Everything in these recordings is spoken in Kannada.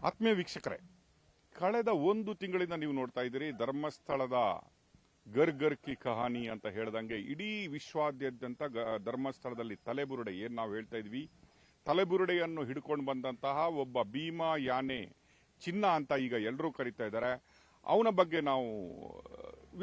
ಆತ್ಮೀಯ ವೀಕ್ಷಕರೇ, ಕಳೆದ ಒಂದು ತಿಂಗಳಿಂದ ನೀವು ನೋಡ್ತಾ ಇದ್ದೀರಿ ಧರ್ಮಸ್ಥಳದ ಗರ್ ಗರ್ ಕಿ ಕಹಾನಿ ಅಂತ ಹೇಳ್ದಂಗೆ ಇಡೀ ವಿಶ್ವಾದ್ಯಂತ ಧರ್ಮಸ್ಥಳದಲ್ಲಿ ತಲೆಬುರುಡೆ ಏನ್ ನಾವು ಹೇಳ್ತಾ ಇದ್ವಿ, ತಲೆಬುರುಡೆಯನ್ನು ಹಿಡ್ಕೊಂಡು ಬಂದಂತಹ ಒಬ್ಬ ಭೀಮಾ ಯಾನೆ ಚಿನ್ನ ಅಂತ ಈಗ ಎಲ್ಲರೂ ಕರೀತಾ ಇದ್ದಾರೆ. ಅವನ ಬಗ್ಗೆ ನಾವು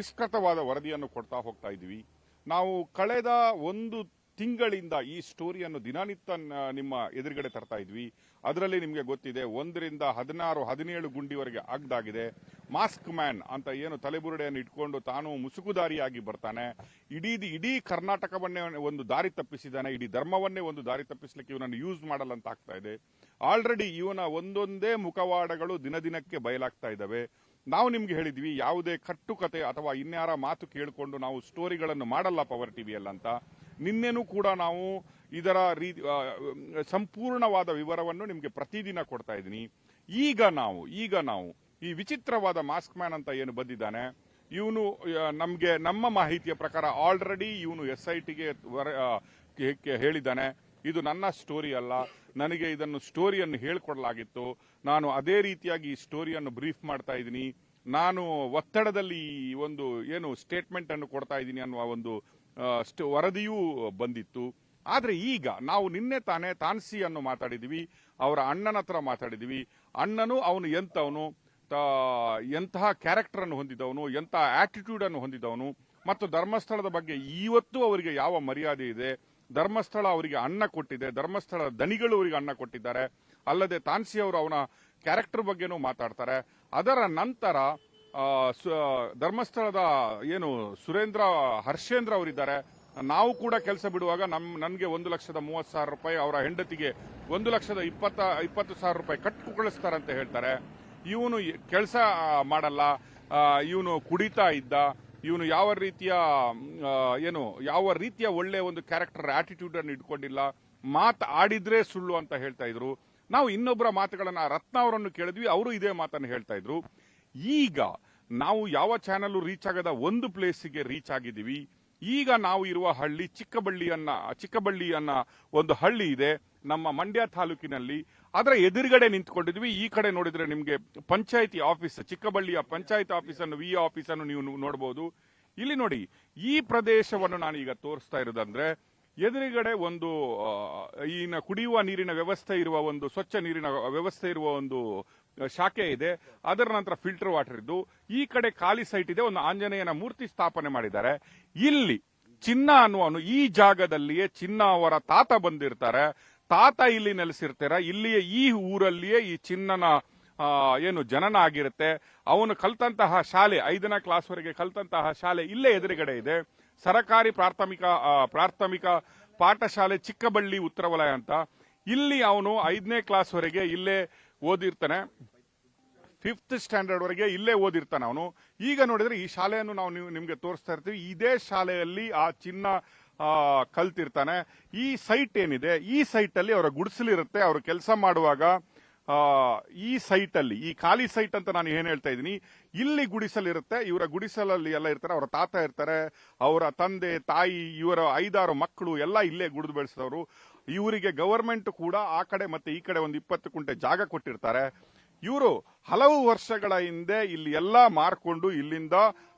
ವಿಸ್ತೃತವಾದ ವರದಿಯನ್ನು ಕೊಡ್ತಾ ಹೋಗ್ತಾ ಇದ್ವಿ. ನಾವು ಕಳೆದ ಒಂದು ತಿಂಗಳಿಂದ ಈ ಸ್ಟೋರಿಯನ್ನು ದಿನನಿತ್ಯ ನಿಮ್ಮ ಎದುರುಗಡೆ ತರ್ತಾ ಇದ್ವಿ. ಅದರಲ್ಲಿ ನಿಮಗೆ ಗೊತ್ತಿದೆ, 1ರಿಂದ 16, 17 ಗುಂಡಿವರೆಗೆ ಆಗದಾಗಿದೆ. ಮಾಸ್ಕ್ ಮ್ಯಾನ್ ಅಂತ ಏನು ತಲೆಬುರುಡೆಯನ್ನು ಇಟ್ಕೊಂಡು ತಾನು ಮುಸುಕುದಾರಿಯಾಗಿ ಬರ್ತಾನೆ, ಇಡೀ ಕರ್ನಾಟಕವನ್ನೇ ಒಂದು ದಾರಿ ತಪ್ಪಿಸಿದ್ದಾನೆ, ಇಡೀ ಧರ್ಮವನ್ನೇ ಒಂದು ದಾರಿ ತಪ್ಪಿಸ್ಲಿಕ್ಕೆ ಇವನನ್ನು ಯೂಸ್ ಮಾಡಲ್ಲಂತ ಆಗ್ತಾ ಇದೆ. ಆಲ್ರೆಡಿ ಇವನ ಒಂದೊಂದೇ ಮುಖವಾಡಗಳು ದಿನದಿನಕ್ಕೆ ಬಯಲಾಗ್ತಾ ಇದ್ದಾವೆ. ನಾವು ನಿಮ್ಗೆ ಹೇಳಿದ್ವಿ, ಯಾವುದೇ ಕಟ್ಟುಕತೆ ಅಥವಾ ಇನ್ಯಾರ ಮಾತು ಕೇಳಿಕೊಂಡು ನಾವು ಸ್ಟೋರಿಗಳನ್ನು ಮಾಡಲ್ಲ ಪವರ್ ಟಿವಿಯಲ್ಲಂತ. ನಿನ್ನೆನೂ ಕೂಡ ನಾವು ಇದರ ಸಂಪೂರ್ಣವಾದ ವಿವರವನ್ನು ನಿಮಗೆ ಪ್ರತಿದಿನ ಕೊಡ್ತಾ ಇದ್ದೀನಿ. ಈಗ ನಾವು ಈ ವಿಚಿತ್ರವಾದ ಮಾಸ್ಕ್ ಮ್ಯಾನ್ ಅಂತ ಏನು ಬಂದಿದ್ದಾನೆ, ಇವನು ನಮ್ಮ ಮಾಹಿತಿಯ ಪ್ರಕಾರ ಆಲ್ರೆಡಿ ಇವನು SITಗೆ ಹೇಳಿದ್ದಾನೆ, ಇದು ನನ್ನ ಸ್ಟೋರಿ ಅಲ್ಲ, ನನಗೆ ಇದನ್ನು ಸ್ಟೋರಿಯನ್ನು ಹೇಳ್ಕೊಡ್ಲಾಗಿತ್ತು, ನಾನು ಅದೇ ರೀತಿಯಾಗಿ ಈ ಸ್ಟೋರಿಯನ್ನು ಬ್ರೀಫ್ ಮಾಡ್ತಾ ಇದ್ದೀನಿ, ನಾನು ಒತ್ತಡದಲ್ಲಿ ಒಂದು ಏನು ಸ್ಟೇಟ್ಮೆಂಟ್ ಅನ್ನು ಕೊಡ್ತಾ ಇದ್ದೀನಿ ಅನ್ನುವ ಒಂದು ವರದಿಯೂ ಬಂದಿತ್ತು. ಆದ್ರೆ ಈಗ ನಾವು ನಿನ್ನೆ ತಾನೇ ತಾನ್ಸಿಯನ್ನು ಮಾತಾಡಿದ್ವಿ, ಅವರ ಅಣ್ಣನ ಹತ್ರ ಮಾತಾಡಿದ್ವಿ. ಅಣ್ಣನು ಅವನು ಎಂತಹ ಕ್ಯಾರೆಕ್ಟರ್ ಅನ್ನು ಹೊಂದಿದವನು, ಎಂತಹ ಆಟಿಟ್ಯೂಡ್ ಅನ್ನು ಹೊಂದಿದವನು, ಮತ್ತು ಧರ್ಮಸ್ಥಳದ ಬಗ್ಗೆ ಇವತ್ತು ಅವರಿಗೆ ಯಾವ ಮರ್ಯಾದೆ ಇದೆ, ಧರ್ಮಸ್ಥಳ ಅವರಿಗೆ ಅನ್ನ ಕೊಟ್ಟಿದೆ, ಧರ್ಮಸ್ಥಳ ದನಿಗಳು ಅವರಿಗೆ ಅನ್ನ ಕೊಟ್ಟಿದ್ದಾರೆ. ಅಲ್ಲದೆ ತಾನ್ಸಿ ಅವರು ಅವನ ಕ್ಯಾರೆಕ್ಟರ್ ಬಗ್ಗೆನೂ ಮಾತಾಡ್ತಾರೆ. ಅದರ ನಂತರ ಧರ್ಮಸ್ಥಳದ ಏನು ಹರ್ಷೇಂದ್ರ ಅವರಿದ್ದಾರೆ, ನಾವು ಕೂಡ ಕೆಲಸ ಬಿಡುವಾಗ ನನಗೆ 1,30,30,000 ರೂಪಾಯಿ, ಅವರ ಹೆಂಡತಿಗೆ 1,20,000 ರೂಪಾಯಿ ಕಟ್ಟು ಕಳಿಸ್ತಾರಂತ ಹೇಳ್ತಾರೆ. ಇವನು ಕೆಲಸ ಮಾಡಲ್ಲ, ಇವನು ಕುಡಿತಾ ಇದ್ದ, ಇವನು ಯಾವ ರೀತಿಯ ಒಳ್ಳೆ ಒಂದು ಕ್ಯಾರೆಕ್ಟರ್ ಆಟಿಟ್ಯೂಡ್ ಅನ್ನು ಇಟ್ಕೊಂಡಿಲ್ಲ, ಆಡಿದ್ರೆ ಸುಳ್ಳು ಅಂತ ಹೇಳ್ತಾ ಇದ್ರು. ನಾವು ಇನ್ನೊಬ್ಬರ ಮಾತುಗಳನ್ನ ರತ್ನ ಅವರನ್ನು ಕೇಳಿದ್ವಿ, ಅವರು ಇದೇ ಮಾತನ್ನು ಹೇಳ್ತಾ ಇದ್ರು. ಈಗ ನಾವು ಯಾವ ಚಾನೆಲ್ ರೀಚ್ ಆಗದ ಒಂದು ಪ್ಲೇಸಿಗೆ ರೀಚ್ ಆಗಿದ್ದೀವಿ. ಈಗ ನಾವು ಇರುವ ಹಳ್ಳಿ ಚಿಕ್ಕಬಳ್ಳಿ ಒಂದು ಹಳ್ಳಿ ಇದೆ ನಮ್ಮ ಮಂಡ್ಯ ತಾಲೂಕಿನಲ್ಲಿ. ಅದರ ಎದುರುಗಡೆ ನಿಂತ್ಕೊಂಡಿದ್ವಿ. ಈ ಕಡೆ ನೋಡಿದ್ರೆ ನಿಮಗೆ ಪಂಚಾಯಿತಿ ಆಫೀಸ್, ಚಿಕ್ಕಬಳ್ಳಿಯ ಪಂಚಾಯತ್ ಆಫೀಸನ್ನು, VA ಆಫೀಸನ್ನು ನೀವು ನೋಡಬಹುದು. ಇಲ್ಲಿ ನೋಡಿ, ಈ ಪ್ರದೇಶವನ್ನು ನಾನು ಈಗ ತೋರಿಸ್ತಾ ಇರೋದಂದ್ರೆ, ಎದುರುಗಡೆ ಒಂದು ಕುಡಿಯುವ ನೀರಿನ ವ್ಯವಸ್ಥೆ ಇರುವ ಒಂದು ಸ್ವಚ್ಛ ನೀರಿನ ವ್ಯವಸ್ಥೆ ಇರುವ ಒಂದು ಶಾಖೆ ಇದೆ. ಅದರ ನಂತರ ಫಿಲ್ಟರ್ ವಾಟರ್ ಇದ್ದು, ಈ ಕಡೆ ಖಾಲಿ ಸೈಟ್ ಇದೆ, ಒಂದು ಆಂಜನೇಯನ ಮೂರ್ತಿ ಸ್ಥಾಪನೆ ಮಾಡಿದ್ದಾರೆ. ಇಲ್ಲಿ ಚಿನ್ನ ಅನ್ನುವನು ಈ ಜಾಗದಲ್ಲಿಯೇ ಚಿನ್ನ ಅವರ ತಾತ ಬಂದಿರ್ತಾರೆ, ತಾತ ಇಲ್ಲಿ ನೆಲೆಸಿರ್ತಾರೆ. ಇಲ್ಲಿಯೇ ಈ ಊರಲ್ಲಿಯೇ ಈ ಚಿನ್ನನ ಜನನ ಆಗಿರುತ್ತೆ. ಅವನು ಕಲ್ತಂತಹ ಶಾಲೆ 5ನೇ ಕ್ಲಾಸ್ ವರೆಗೆ ಕಲ್ತಂತಹ ಶಾಲೆ ಇಲ್ಲೇ ಎದುರುಗಡೆ ಇದೆ. ಸರಕಾರಿ ಪ್ರಾಥಮಿಕ ಪಾಠಶಾಲೆ ಚಿಕ್ಕಬಳ್ಳಿ ಉತ್ತರ ವಲಯ ಅಂತ. ಇಲ್ಲಿ ಅವನು 5ನೇ ಕ್ಲಾಸ್ ವರೆಗೆ ಇಲ್ಲೇ ಓದಿರ್ತಾನೆ, 5th ಸ್ಟ್ಯಾಂಡರ್ಡ್ ವರೆಗೆ ಇಲ್ಲೇ ಓದಿರ್ತಾನೆ ಅವನು. ಈಗ ನೋಡಿದ್ರೆ ಈ ಶಾಲೆಯನ್ನು ನಾವು ನಿಮ್ಗೆ ತೋರಿಸ್ತಾ ಇರ್ತೀವಿ. ಇದೇ ಶಾಲೆಯಲ್ಲಿ ಆ ಚಿನ್ನ ಕಲ್ತಿರ್ತಾನೆ. ಈ ಸೈಟ್ ಏನಿದೆ, ಈ ಸೈಟ್ ಅಲ್ಲಿ ಅವರ ಗುಡಿಸಲಿರುತ್ತೆ. ಅವರು ಕೆಲಸ ಮಾಡುವಾಗ ಈ ಸೈಟ್ ಅಲ್ಲಿ, ಈ ಖಾಲಿ ಸೈಟ್ ಅಂತ ನಾನು ಏನ್ ಹೇಳ್ತಾ ಇದ್ದೀನಿ, ಇಲ್ಲಿ ಗುಡಿಸಲಿರುತ್ತೆ. ಇವರ ಗುಡಿಸಲಲ್ಲಿ ಎಲ್ಲ ಇರ್ತಾರೆ, ಅವರ ತಾತ ಇರ್ತಾರೆ, ಅವರ ತಂದೆ ತಾಯಿ, ಇವರ 5-6 ಮಕ್ಕಳು ಎಲ್ಲ ಇಲ್ಲೇ ಗುಡಿದು ಬೆಳೆಸಿದವರು. ಇವರಿಗೆ ಗವರ್ಮೆಂಟ್ ಕೂಡ ಆ ಕಡೆ ಮತ್ತೆ ಈ ಕಡೆ ಒಂದು 20 ಕುಂಟೆ ಜಾಗ ಕೊಟ್ಟಿರ್ತಾರೆ. ಇವರು ಹಲವು ವರ್ಷಗಳ ಹಿಂದೆ ಇಲ್ಲಿ ಎಲ್ಲ ಮಾರ್ಕೊಂಡು ಇಲ್ಲಿಂದ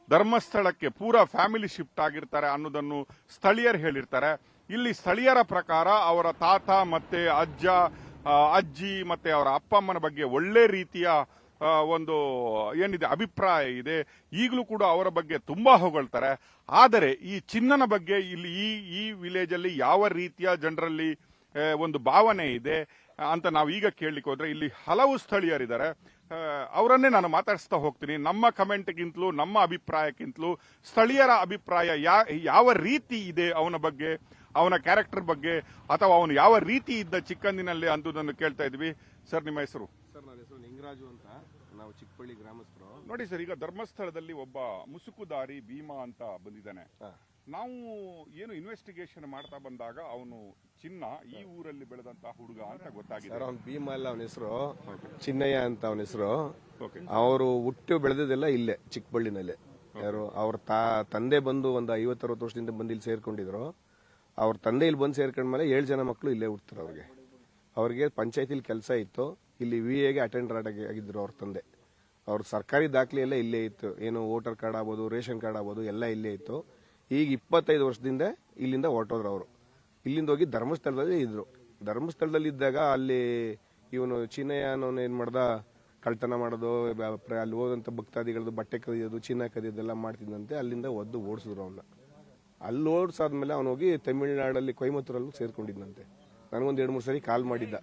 ಧರ್ಮಸ್ಥಳಕ್ಕೆ ಪೂರಾ ಫ್ಯಾಮಿಲಿ ಶಿಫ್ಟ್ ಆಗಿರ್ತಾರೆ ಅನ್ನೋದನ್ನು ಸ್ಥಳೀಯರು ಹೇಳಿರ್ತಾರೆ. ಇಲ್ಲಿ ಸ್ಥಳೀಯರ ಪ್ರಕಾರ ಅವರ ತಾತ ಮತ್ತೆ ಅಜ್ಜಿ ಮತ್ತೆ ಅವರ ಅಪ್ಪ ಅಮ್ಮನ ಬಗ್ಗೆ ಒಳ್ಳೆ ರೀತಿಯ ಒಂದು ಏನಿದೆ ಅಭಿಪ್ರಾಯ ಇದೆ. ಈಗಲೂ ಕೂಡ ಅವರ ಬಗ್ಗೆ ತುಂಬಾ ಹೊಗಳ್ತಾರೆ. ಆದರೆ ಈ ಚಿನ್ನನ ಬಗ್ಗೆ ಇಲ್ಲಿ ಈ ವಿಲೇಜ್ ಅಲ್ಲಿ ಯಾವ ರೀತಿಯ ಜನರಲ್ಲಿ ಒಂದು ಭಾವನೆ ಇದೆ ಅಂತ ನಾವು ಈಗ ಕೇಳಲಿಕ್ಕೆ ಹೋದ್ರೆ, ಇಲ್ಲಿ ಹಲವು ಸ್ಥಳೀಯರಿದ್ದಾರೆ. ಅವರನ್ನೇ ನಾನು ಮಾತಾಡಿಸ್ತಾ ಹೋಗ್ತೀನಿ. ನಮ್ಮ ಕಮೆಂಟ್ಗಿಂತಲೂ, ನಮ್ಮ ಅಭಿಪ್ರಾಯಕ್ಕಿಂತಲೂ ಸ್ಥಳೀಯರ ಅಭಿಪ್ರಾಯ ಯಾವ ರೀತಿ ಇದೆ ಅವನ ಬಗ್ಗೆ, ಅವನ ಕ್ಯಾರೆಕ್ಟರ್ ಬಗ್ಗೆ, ಅಥವಾ ಅವನು ಯಾವ ರೀತಿ ಇದ್ದ ಚಿಕ್ಕಂದಿನಲ್ಲಿ ಅಂತದನ್ನು ಕೇಳ್ತಾ ಇದ್ವಿ. ಸರ್, ನಿಮ್ಮ ಹೆಸರು? ಸರ್, ನನ್ನ ಹೆಸರು ನಿಂಗರಾಜು ಅಂತ, ನಾವು ಚಿಕ್ಕಬಳ್ಳಿ ಗ್ರಾಮಸ್ಥರು. ನೋಡಿ ಸರ್, ಈಗ ಧರ್ಮಸ್ಥಳದಲ್ಲಿ ಒಬ್ಬ ಮುಸುಕುದಾರಿ ಭೀಮಾ ಅಂತ ಬಂದಿದ್ದಾನೆ. ನಾವು ಏನು ಇನ್ವೆಸ್ಟಿಗೇಷನ್ ಮಾಡ್ತಾ ಬಂದಾಗ ಅವನು ಚಿನ್ನ ಈ ಊರಲ್ಲಿ ಬೆಳೆದಂತಹ ಹುಡುಗ ಅಂತ ಗೊತ್ತಾಗಿದೆ. ಅವನು ಭೀಮಾ ಅಲ್ಲ, ಅವನ ಹೆಸರು ಚಿನ್ನಯ್ಯ ಅಂತ ಅವನ ಹೆಸರು. ಅವರು ಹುಟ್ಟು ಬೆಳೆದಿದ್ದೆಲ್ಲ ಇಲ್ಲೇ ಚಿಕ್ಕಬಳ್ಳಿನಲ್ಲೇ. ಯಾರು ಅವ್ರ ತಂದೆ ಬಂದು ಒಂದು 50-60 ವರ್ಷದಿಂದ ಬಂದು ಇಲ್ಲಿ ಸೇರ್ಕೊಂಡಿದ್ರು. ಅವ್ರ ತಂದೆ ಇಲ್ಲಿ ಬಂದು ಸೇರ್ಕೊಂಡ್ಮೇಲೆ 7 ಜನ ಮಕ್ಕಳು ಇಲ್ಲೇ ಹುಡ್ತಾರೆ ಅವ್ರಿಗೆ. ಅವ್ರಿಗೆ ಪಂಚಾಯತಿಲಿ ಕೆಲಸ ಇತ್ತು. ಇಲ್ಲಿ VA ಗೆ ಅಟೆಂಡರ್ ಆಗಿದ್ರು ಅವ್ರ ತಂದೆ. ಅವ್ರ ಸರ್ಕಾರಿ ದಾಖಲೆ ಎಲ್ಲ ಇಲ್ಲೇ ಇತ್ತು. ಏನು ವೋಟರ್ ಕಾರ್ಡ್ ಆಗ್ಬೋದು, ರೇಷನ್ ಕಾರ್ಡ್ ಆಗ್ಬೋದು, ಎಲ್ಲ ಇಲ್ಲೇ ಇತ್ತು. ಈಗ 25 ವರ್ಷದಿಂದ ಇಲ್ಲಿಂದ ಹೊರಟೋದ್ರು ಅವರು. ಇಲ್ಲಿಂದ ಹೋಗಿ ಧರ್ಮಸ್ಥಳದಲ್ಲಿ ಇದ್ರು. ಧರ್ಮಸ್ಥಳದಲ್ಲಿ ಇದ್ದಾಗ ಅಲ್ಲಿ ಇವನು ಚಿನ್ನಯ್ಯ ಅನ್ನೋನು ಏನ್ ಮಾಡ್ದ, ಕಳ್ತನ ಮಾಡೋದು, ಅಲ್ಲಿ ಹೋದಂತ ಭಕ್ತಾದಿಗಳದ್ದು ಬಟ್ಟೆ ಕದಿಯೋದು, ಚಿನ್ನ ಕದಿಯೋದೆಲ್ಲ ಮಾಡ್ತಿದ್ದಂತೆ. ಅಲ್ಲಿಂದ ಒದ್ದು ಓಡಿಸಿದ್ರು ಅವನ್ನ. ಅಲ್ಲಿ ಓಡಿಸಾದ್ಮೇಲೆ ಅವನು ಹೋಗಿ ತಮಿಳುನಾಡಲ್ಲಿ ಕೊಯಮತ್ತೂರಲ್ಲಿ ಸೇರ್ಕೊಂಡಿದ್ದಂತೆ. ನನಗೊಂದು 2-3 ಸರಿ ಕಾಲ್ ಮಾಡಿದ್ದ,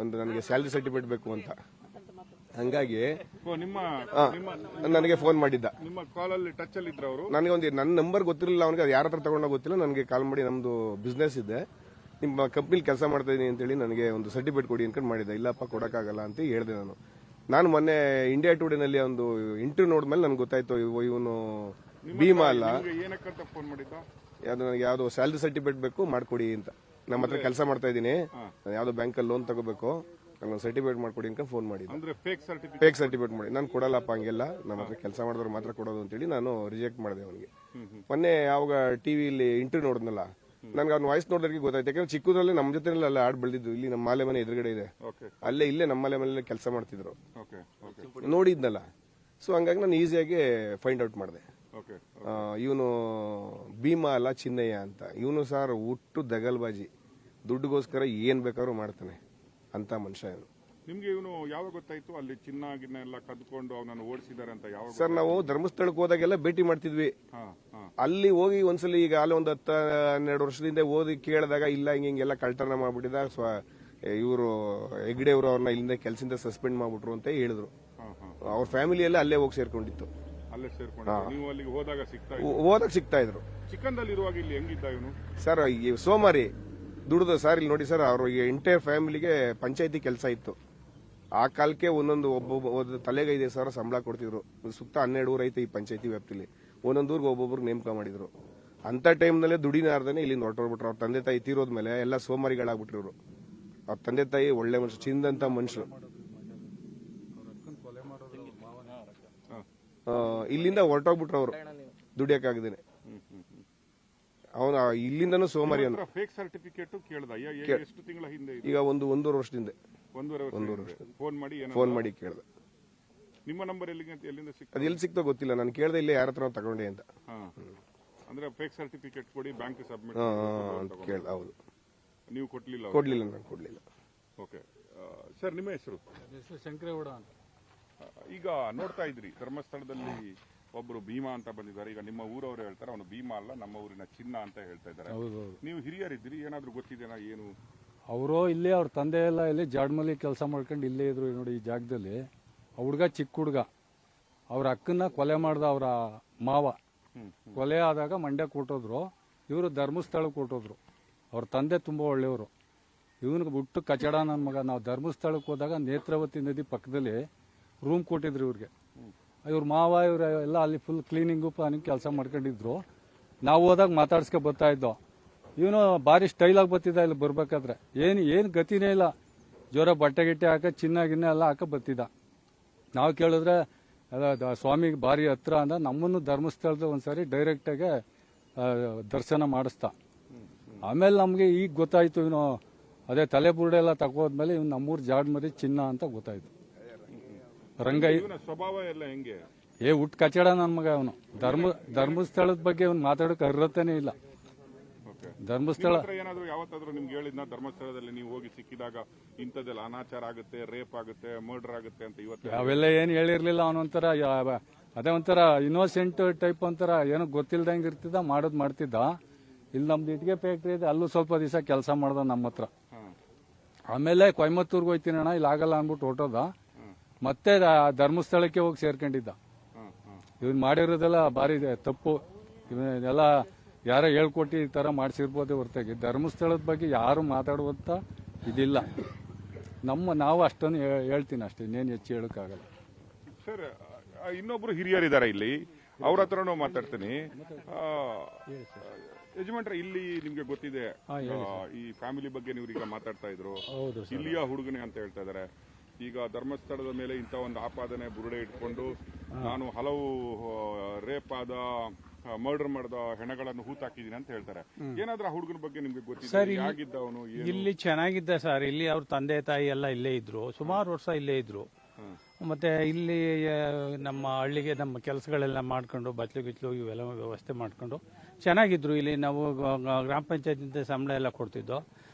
ಒಂದು ನನಗೆ ಸ್ಯಾಲರಿ ಸರ್ಟಿಫಿಕೇಟ್ ಬೇಕು ಅಂತ. ಹಂಗಾಗಿ ನನಗೆ ಫೋನ್ ಮಾಡಿದ್ದ. ನಿಮ್ಮ ಕಾಲಲ್ಲಿ ಟಚ್ ಅಲ್ಲಿ ಇದ್ರು ಅವರು. ನನಗೆ ನನ್ನ ನಂಬರ್ ಗೊತ್ತಿರಲಿಲ್ಲ ಅವನಿಗೆ, ಅದು ಯಾರ ಹತ್ರ ತಗೊಂಡ ಗೊತ್ತಿಲ್ಲ. ನನಗೆ ಕಾಲ್ ಮಾಡಿ ನಮ್ದು ಬಿಸ್ನೆಸ್ ಇದೆ, ನಿಮ್ಮ ಕಂಪ್ನಿಲಿ ಕೆಲಸ ಮಾಡ್ತಾ ಇದೀನಿ ಅಂತೇಳಿ ನನಗೆ ಒಂದು ಸರ್ಟಿಫಿಕೇಟ್ ಕೊಡಿ ಅನ್ಕೊಂಡು ಮಾಡಿದ್ದೆ. ಇಲ್ಲಪ್ಪ ಕೊಡಕ್ಕಾಗಲ್ಲ ಅಂತ ಹೇಳಿದೆ ನಾನು ಮೊನ್ನೆ ಇಂಡಿಯಾ ಟುಡೇನಲ್ಲಿ ಒಂದು ಇಂಟರ್ವ್ಯೂ ನೋಡಿದ್ಮೇಲೆ ನನಗೆ ಗೊತ್ತಾಯ್ತು ಇವನು ಭೀಮಾ ಅಲ್ಲ. ಏನಕ್ಕಂತ ಫೋನ್ ಮಾಡಿದ್ದ? ನನಗೆ ಯಾವ್ದೋ ಸ್ಯಾಲರಿ ಸರ್ಟಿಫಿಕೇಟ್ ಬೇಕು ಮಾಡ್ಕೊಡಿ ಅಂತ. ನಮ್ಮ ಹತ್ರ ಕೆಲಸ ಮಾಡ್ತಾ ಇದ್ದೀನಿ, ನಾನು ಯಾವ್ದೋ ಬ್ಯಾಂಕಲ್ಲಿ ಲೋನ್ ತಗೋಬೇಕು, ನನಗೊಂದು ಸರ್ಟಿಫಿಕೇಟ್ ಮಾಡ್ಕೊಡಿ ಅಂತ ಫೋನ್ ಮಾಡಿದ್ದೆ. ಫೇಕ್ ಸರ್ಟಿಫಿಕೇಟ್ ಮಾಡಿ ನಾನು ಕೊಡಲ್ಲಪ್ಪ, ಹಂಗೆಲ್ಲ ನಮ್ಮ ಹತ್ರ ಕೆಲಸ ಮಾಡಿದವ್ರು ಮಾತ್ರ ಕೊಡೋದು ಅಂತೇಳಿ ನಾನು ರಿಜೆಕ್ಟ್ ಮಾಡಿದೆ ಅವನಿಗೆ. ಮೊನ್ನೆ ಯಾವಾಗ ಟಿವಿಲಿ ಇಂಟರ್ವ್ಯೂ ನೋಡಿದ್ನಲ್ಲ, ನನ್ಗೆ ಅವ್ನ ವಾಯ್ಸ್ ನೋಡಿದ್ರೆ ಗೊತ್ತಾಯ್ತು. ಯಾಕಂದ್ರೆ ಚಿಕ್ಕದ್ರಲ್ಲೇ ನಮ್ಮ ಜೊತೆ ಅಲ್ಲ ಆಡ್ ಬೆಳೆದಿದ್ದು. ಇಲ್ಲಿ ನಮ್ಮ ಮಾಲೆ ಮನೆ ಎದುರುಗಡೆ ಇದೆ, ಇಲ್ಲೇ ನಮ್ಮ ಮಾಲೆ ಮನೆ ಕೆಲಸ ಮಾಡ್ತಿದ್ರು, ನೋಡಿದ್ನಲ್ಲ. ಸೊ ಹಂಗಾಗಿ ನಾನು ಈಸಿಯಾಗಿ ಫೈಂಡ್ ಔಟ್ ಮಾಡಿದೆ. ಇವನು ಭೀಮಾ ಅಲ್ಲ ಚಿನ್ನಯ್ಯ ಅಂತ. ಇವನು ಸರ್ ಹುಟ್ಟು ದಗಲ್ಬಾಜಿ, ದುಡ್ಡುಗೋಸ್ಕರ ಏನ್ ಬೇಕಾದ್ರೂ ಮಾಡ್ತಾನೆ ಅಂತ ಮನುಷ್ಯ ಇವನು. ನಿಮ್ಗೆ ಇವನು ಯಾವಾಗ ಗೊತ್ತಾಯ್ತು ಅಲ್ಲಿ ಚಿನ್ನ ಗಿನ್ನ ಎಲ್ಲ ಕದ್ಕೊಂಡು ಅವನನ್ನು ಓಡಿಸಿದಾರೆ ಅಂತ? ಯಾವಾಗ ಸರ್ ನಾವು ಧರ್ಮಸ್ಥಳಕ್ಕೆ ಹೋದಾಗೆಲ್ಲ ಭೇಟಿ ಮಾಡ್ತಿದ್ವಿ. ಅಲ್ಲಿ ಹೋಗಿ ಒಂದ್ಸಲಿ ಈಗ ಅಲ್ಲಿ ಒಂದು 10-12 ವರ್ಷದಿಂದ ಓದಿ ಕೇಳಿದಾಗ ಇಲ್ಲ ಹಿಂಗೆಲ್ಲ ಕಳ್ತನ ಮಾಡ್ಬಿಟ್ಟಿದ, ಇವರು ಹೆಗ್ಡೆ ಅವರು ಅವ್ರನ್ನ ಇಲ್ಲಿಂದ ಕೆಲಸದಿಂದ ಸಸ್ಪೆಂಡ್ ಮಾಡ್ಬಿಟ್ರು ಅಂತ ಹೇಳಿದ್ರು. ಅವ್ರ ಫ್ಯಾಮಿಲಿ ಎಲ್ಲ ಅಲ್ಲೇ ಹೋಗಿ ಸೇರ್ಕೊಂಡಿತ್ತು. ಅಲ್ಲೇ ಸೇರ್ಕೊಂಡು ನೀವು ಅಲ್ಲಿಗೆ ಹೋದಾಗ ಸಿಗ್ತಾ ಇದ್ರು. ಚಿಕ್ಕಂದಲ್ಲಿ ಇರುವಾಗ ಇಲ್ಲಿ ಹೆಂಗಿದ್ದ ಇವನು? ಸರ್ ಸೋಮಾರಿ ದುಡ್ದು ಸರ್, ಇಲ್ಲಿ ನೋಡಿ ಸರ್, ಅವ್ರಿಗೆ ಎಂಟೈರ್ ಫ್ಯಾಮಿಲಿಗೆ ಪಂಚಾಯತಿ ಕೆಲಸ ಇತ್ತು. ಆ ಕಾಲಕ್ಕೆ ಒಬ್ಬೊಬ್ಬ ತಲೆಗೆ 5,000 ಸಂಬಳ ಕೊಡ್ತಿದ್ರು. ಸುತ್ತ 12 ಊರು ಐತೆ ಈ ಪಂಚಾಯತಿ ವ್ಯಾಪ್ತಿಲಿ. ಒಂದೊಂದು ಊರಿಗೆ ಒಬ್ಬೊಬ್ರಿಗೆ ನೇಮಕ ಮಾಡಿದ್ರು. ಅಂತ ಟೈಮ್ನಲ್ಲೇ ದುಡಿನಾರ್ದನೆ ಇಲ್ಲಿಂದ ಹೊರಟೋಗ್ಬಿಟ್ರು. ಅವ್ರ ತಂದೆ ತಾಯಿ ತೀರೋದ್ಮೇಲೆ ಎಲ್ಲ ಸೋಮಾರಿಗಳಾಗ್ಬಿಟ್ರು. ಅವ್ರ ತಂದೆ ತಾಯಿ ಒಳ್ಳೆ ಮನುಷ್ಯ, ಚಿಂದಂತ ಮನುಷ್ಯರು. ಇಲ್ಲಿಂದ ಹೊರಟೋಗ್ಬಿಟ್ರು ಅವರು ದುಡಿಯಕ್ಕಾಗದೇನೆ. ಅವನ ಇಲ್ಲಿಂದನೂ ಸೋಮಾರಿ ಅಂತ. ಫೇಕ್ ಸರ್ಟಿಫಿಕೇಟ್ ಕೇಳ್ದ ಎಷ್ಟು ತಿಂಗಳ ಹಿಂದೆ? ಈಗ ಒಂದೂವರೆ ವರ್ಷದಿಂದ. ಒಂದೂವರೆ ವರ್ಷ ಫೋನ್ ಮಾಡಿ ಕೇಳ್ದ. ನಿಮ್ಮ ನಂಬರ್ ಎಲ್ಲಿಂದ ಸಿಕ್ತು? ಅದು ಎಲ್ಲಿ ಸಿಕ್ತೋ ಗೊತ್ತಿಲ್ಲ. ನಾನು ಕೇಳ್ದೆ ಇಲ್ಲೇ ಯಾರ ಹತ್ರ ತಗೊಂಡೆ ಅಂತ. ಅಂದ್ರೆ ಫೇಕ್ ಸರ್ಟಿಫಿಕೇಟ್ ಕೊಡಿ ಬ್ಯಾಂಕ್ ಸಬ್ಮಿಟ್ ಅಂತ ಕೇಳ್ದ. ಹೌದು. ನೀವು ಕೊಡ್ಲಿಲ್ಲ? ನಾನು ಕೊಡ್ಲಿಲ್ಲ. ಓಕೆ ಸರ್, ನಿಮ್ಮ ಹೆಸರು? ಶಂಕರೇಗೌಡ ಅಂತ. ಈಗ ನೋಡ್ತಾ ಇದ್ರಿ ಧರ್ಮಸ್ಥಳದಲ್ಲಿ ಒಬ್ರು ಭೀಮಾ ಅಂತ ಬಂದಿದ್ದಾರೆ. ಈಗ ನಿಮ್ಮ ಊರವರು ಹೇಳ್ತಾರೆ ಅವನು ಭೀಮಾ ಅಲ್ಲ, ನಮ್ಮ ಊರಿನ ಚಿನ್ನ ಅಂತ ಹೇಳ್ತಾ ಇದ್ದಾರೆ. ನೀವು ಹಿರಿಯರಿದ್ದೀರಿ, ಏನಾದ್ರು ಗೊತ್ತಿದೆನಾ ಏನು? ಅವರು ಇಲ್ಲೇ ಅವ್ರ ತಂದೆ ಎಲ್ಲ ಇಲ್ಲಿ ಜಾಡ್ಮಲ್ಲಿ ಕೆಲಸ ಮಾಡ್ಕೊಂಡು ಇಲ್ಲೇ ಇದ್ರು ನೋಡಿ ಈ ಜಾಗದಲ್ಲಿ. ಹುಡುಗ ಚಿಕ್ಕ ಹುಡುಗ, ಅವ್ರ ಅಕ್ಕನ್ನ ಕೊಲೆ ಮಾಡ್ದ ಅವ್ರ ಮಾವ. ಕೊಲೆ ಆದಾಗ ಮಂಡ್ಯ ಕೊಟ್ಟೋದ್ರು, ಇವರು ಧರ್ಮಸ್ಥಳಕ್ಕೆ ಕೊಟ್ಟೋದ್ರು. ಅವ್ರ ತಂದೆ ತುಂಬಾ ಒಳ್ಳೆಯವರು. ಇವನಿಗೆ ಬಿಟ್ಟು ಕಚಡ ನನ್ನ ಮಗ. ನಾವು ಧರ್ಮಸ್ಥಳಕ್ಕೆ ಹೋದಾಗ ನೇತ್ರಾವತಿ ನದಿ ಪಕ್ಕದಲ್ಲಿ ರೂಮ್ ಕೊಟ್ಟಿದ್ರು ಇವ್ರಿಗೆ. ಇವ್ರ ಮಾವ ಇವ್ರ ಎಲ್ಲ ಅಲ್ಲಿ ಫುಲ್ ಕ್ಲೀನಿಂಗು ಪ್ಲಾನಿಂಗ್ ಕೆಲಸ ಮಾಡ್ಕೊಂಡಿದ್ರು. ನಾವು ಹೋದಾಗ ಮಾತಾಡ್ಸ್ಕೊ ಬರ್ತಾ ಇದ್ದೋ. ಇವನು ಭಾರಿ ಸ್ಟೈಲಾಗಿ ಬರ್ತಿದ್ದ ಇಲ್ಲಿ ಬರ್ಬೇಕಾದ್ರೆ. ಏನು ಗತಿನೇ ಇಲ್ಲ. ಜೋರ ಬಟ್ಟೆ ಗಿಟ್ಟೆ ಹಾಕ ಚಿನ್ನ ಗಿನ್ನ ಎಲ್ಲ ಹಾಕ ಬರ್ತಿದ್ದ. ನಾವು ಕೇಳಿದ್ರೆ ಸ್ವಾಮಿಗೆ ಭಾರಿ ಹತ್ರ ಅಂದ. ನಮ್ಮನ್ನು ಧರ್ಮಸ್ಥಳದ ಒಂದ್ಸರಿ ಡೈರೆಕ್ಟಾಗೆ ದರ್ಶನ ಮಾಡಿಸ್ತಾ. ಆಮೇಲೆ ನಮಗೆ ಈಗ ಗೊತ್ತಾಯ್ತು ಇವನು ಅದೇ ತಲೆ ಬುರುಡೆ ಎಲ್ಲ ತಗೋದ್ಮೇಲೆ ಇವ್ನು ನಮ್ಮೂರು ಜಾಡ್ಮರಿ ಚಿನ್ನ ಅಂತ ಗೊತ್ತಾಯ್ತು. ರಂಗಯ್ಯ ಸ್ವಭಾವ ಎಲ್ಲ ಹೆಂಗೆ? ಹುಟ್ಟು ಕಚಡ ನನ್ನ ಮಗ ಅವನು. ಧರ್ಮಸ್ಥಳದ ಬಗ್ಗೆ ಅವ್ನು ಮಾತಾಡೋಕೆ ಅರ್ಹತೆನೇ ಇಲ್ಲ. ಧರ್ಮಸ್ಥಳ ಏನಾದ್ರು ಯಾವತ್ತಾದ್ರೂ ನಿಮ್ಗೆ ಹೇಳಿದ್ನ ಧರ್ಮಸ್ಥಳದಲ್ಲಿ ನೀವು ಹೋಗಿ ಸಿಕ್ಕಿದಾಗ ಇಂಥದ್ದೆಲ್ಲ ಅನಾಚಾರ ಆಗುತ್ತೆ, ರೇಪ್ ಆಗುತ್ತೆ, ಮರ್ಡರ್ ಆಗುತ್ತೆ ಅಂತ? ಇವತ್ತು ಅವೆಲ್ಲ ಏನು ಹೇಳಿರ್ಲಿಲ್ಲ. ಅವನೊಂಥರ ಅದೇ ಒಂಥರ ಇನ್ನೋಸೆಂಟ್ ಟೈಪ್, ಒಂಥರ ಏನೋ ಗೊತ್ತಿಲ್ದಂಗೆ ಇರ್ತಿದ್ದ, ಮಾಡೋದು ಮಾಡ್ತಿದ್ದ. ಇಲ್ಲಿ ನಮ್ದು ಇಟ್ಟಿಗೆ ಫ್ಯಾಕ್ಟ್ರಿ ಇದೆ, ಅಲ್ಲೂ ಸ್ವಲ್ಪ ದಿವಸ ಕೆಲಸ ಮಾಡ್ದ ನಮ್ಮ ಹತ್ರ. ಆಮೇಲೆ ಕೊಯಮತ್ತೂರ್ಗೆ ಹೋಗ್ತೀನಿ ಅಣ್ಣ, ಇಲ್ಲಿ ಆಗಲ್ಲ ಅಂದ್ಬಿಟ್ಟು ಹೊಟ್ಟೋದ. ಮತ್ತೆ ಧರ್ಮಸ್ಥಳಕ್ಕೆ ಹೋಗಿ ಸೇರ್ಕೊಂಡಿದ್ದ. ಇವನ್ ಮಾಡಿರೋದೆಲ್ಲ ಭಾರಿ ತಪ್ಪು. ಇವನ್ನೆಲ್ಲ ಯಾರೋ ಹೇಳ್ಕೊಟ್ಟು ಈ ತರ ಮಾಡಿಸಿರ್ಬೋದೇ ಹೊರತಾಗಿ ಧರ್ಮಸ್ಥಳದ ಬಗ್ಗೆ ಯಾರು ಮಾತಾಡುವಂತ ಇದಿಲ್ಲ. ನಾವು ಅಷ್ಟನ್ನು ಹೇಳ್ತೀನಿ ಅಷ್ಟೇ, ಇನ್ನೇನು ಹೆಚ್ಚು ಹೇಳಕ್ಕಾಗಲ್ಲ. ಸರ್, ಇನ್ನೊಬ್ರು ಹಿರಿಯರಿದ್ದಾರೆ ಇಲ್ಲಿ, ಅವ್ರ ಹತ್ರನೂ ಮಾತಾಡ್ತೀನಿ. ಯಜಮಾನ್ರೆ, ಇಲ್ಲಿ ನಿಮ್ಗೆ ಗೊತ್ತಿದೆ ಈ ಫ್ಯಾಮಿಲಿ ಬಗ್ಗೆ ನೀವು ಈಗ ಮಾತಾಡ್ತಾ ಇದ್ರು. ಇಲ್ಲಿಯ ಹುಡುಗನೇ ಅಂತ ಹೇಳ್ತಾ ಇದಾರೆ. ಈಗ ಧರ್ಮಸ್ಥಳದ ಮೇಲೆ ಇಂಥ ಒಂದು ಆಪಾದನೆ ಬುರುಡೆ ಇಟ್ಕೊಂಡು ನಾನು ಹಲವು ರೇಪ್ ಆದ ಮರ್ಡರ್ ಮಾಡಿದ ಹೆಣಗಳನ್ನು ಹೂತಾಕಿದೀನಿ ಅಂತ ಹೇಳ್ತಾರೆ. ಏನಾದ್ರೂ ಆ ಹುಡುಗನ ಬಗ್ಗೆ ನಿಮ್ಗೆ ಗೊತ್ತಿದೆ? ಆಗಿದ್ದ ಅವನು ಇಲ್ಲಿ ಚೆನ್ನಾಗಿದ್ದ ಸರ್. ಇಲ್ಲಿ ಅವ್ರ ತಂದೆ ತಾಯಿ ಎಲ್ಲ ಇಲ್ಲೇ ಇದ್ರು, ಸುಮಾರು ವರ್ಷ ಇಲ್ಲೇ ಇದ್ರು. ಮತ್ತೆ ಇಲ್ಲಿ ನಮ್ಮ ಹಳ್ಳಿಗೆ ನಮ್ಮ ಕೆಲಸಗಳೆಲ್ಲ ಮಾಡ್ಕೊಂಡು ಬಚ್ಲು ಗಿಚ್ಲು ಇವೆಲ್ಲ ವ್ಯವಸ್ಥೆ ಮಾಡ್ಕೊಂಡು ಚೆನ್ನಾಗಿದ್ರು. ಇಲ್ಲಿ ನಾವು ಗ್ರಾಮ ಪಂಚಾಯತ್ ಸಂಬಳ ಎಲ್ಲ ಕೊಡ್ತಿದ್ದೋ.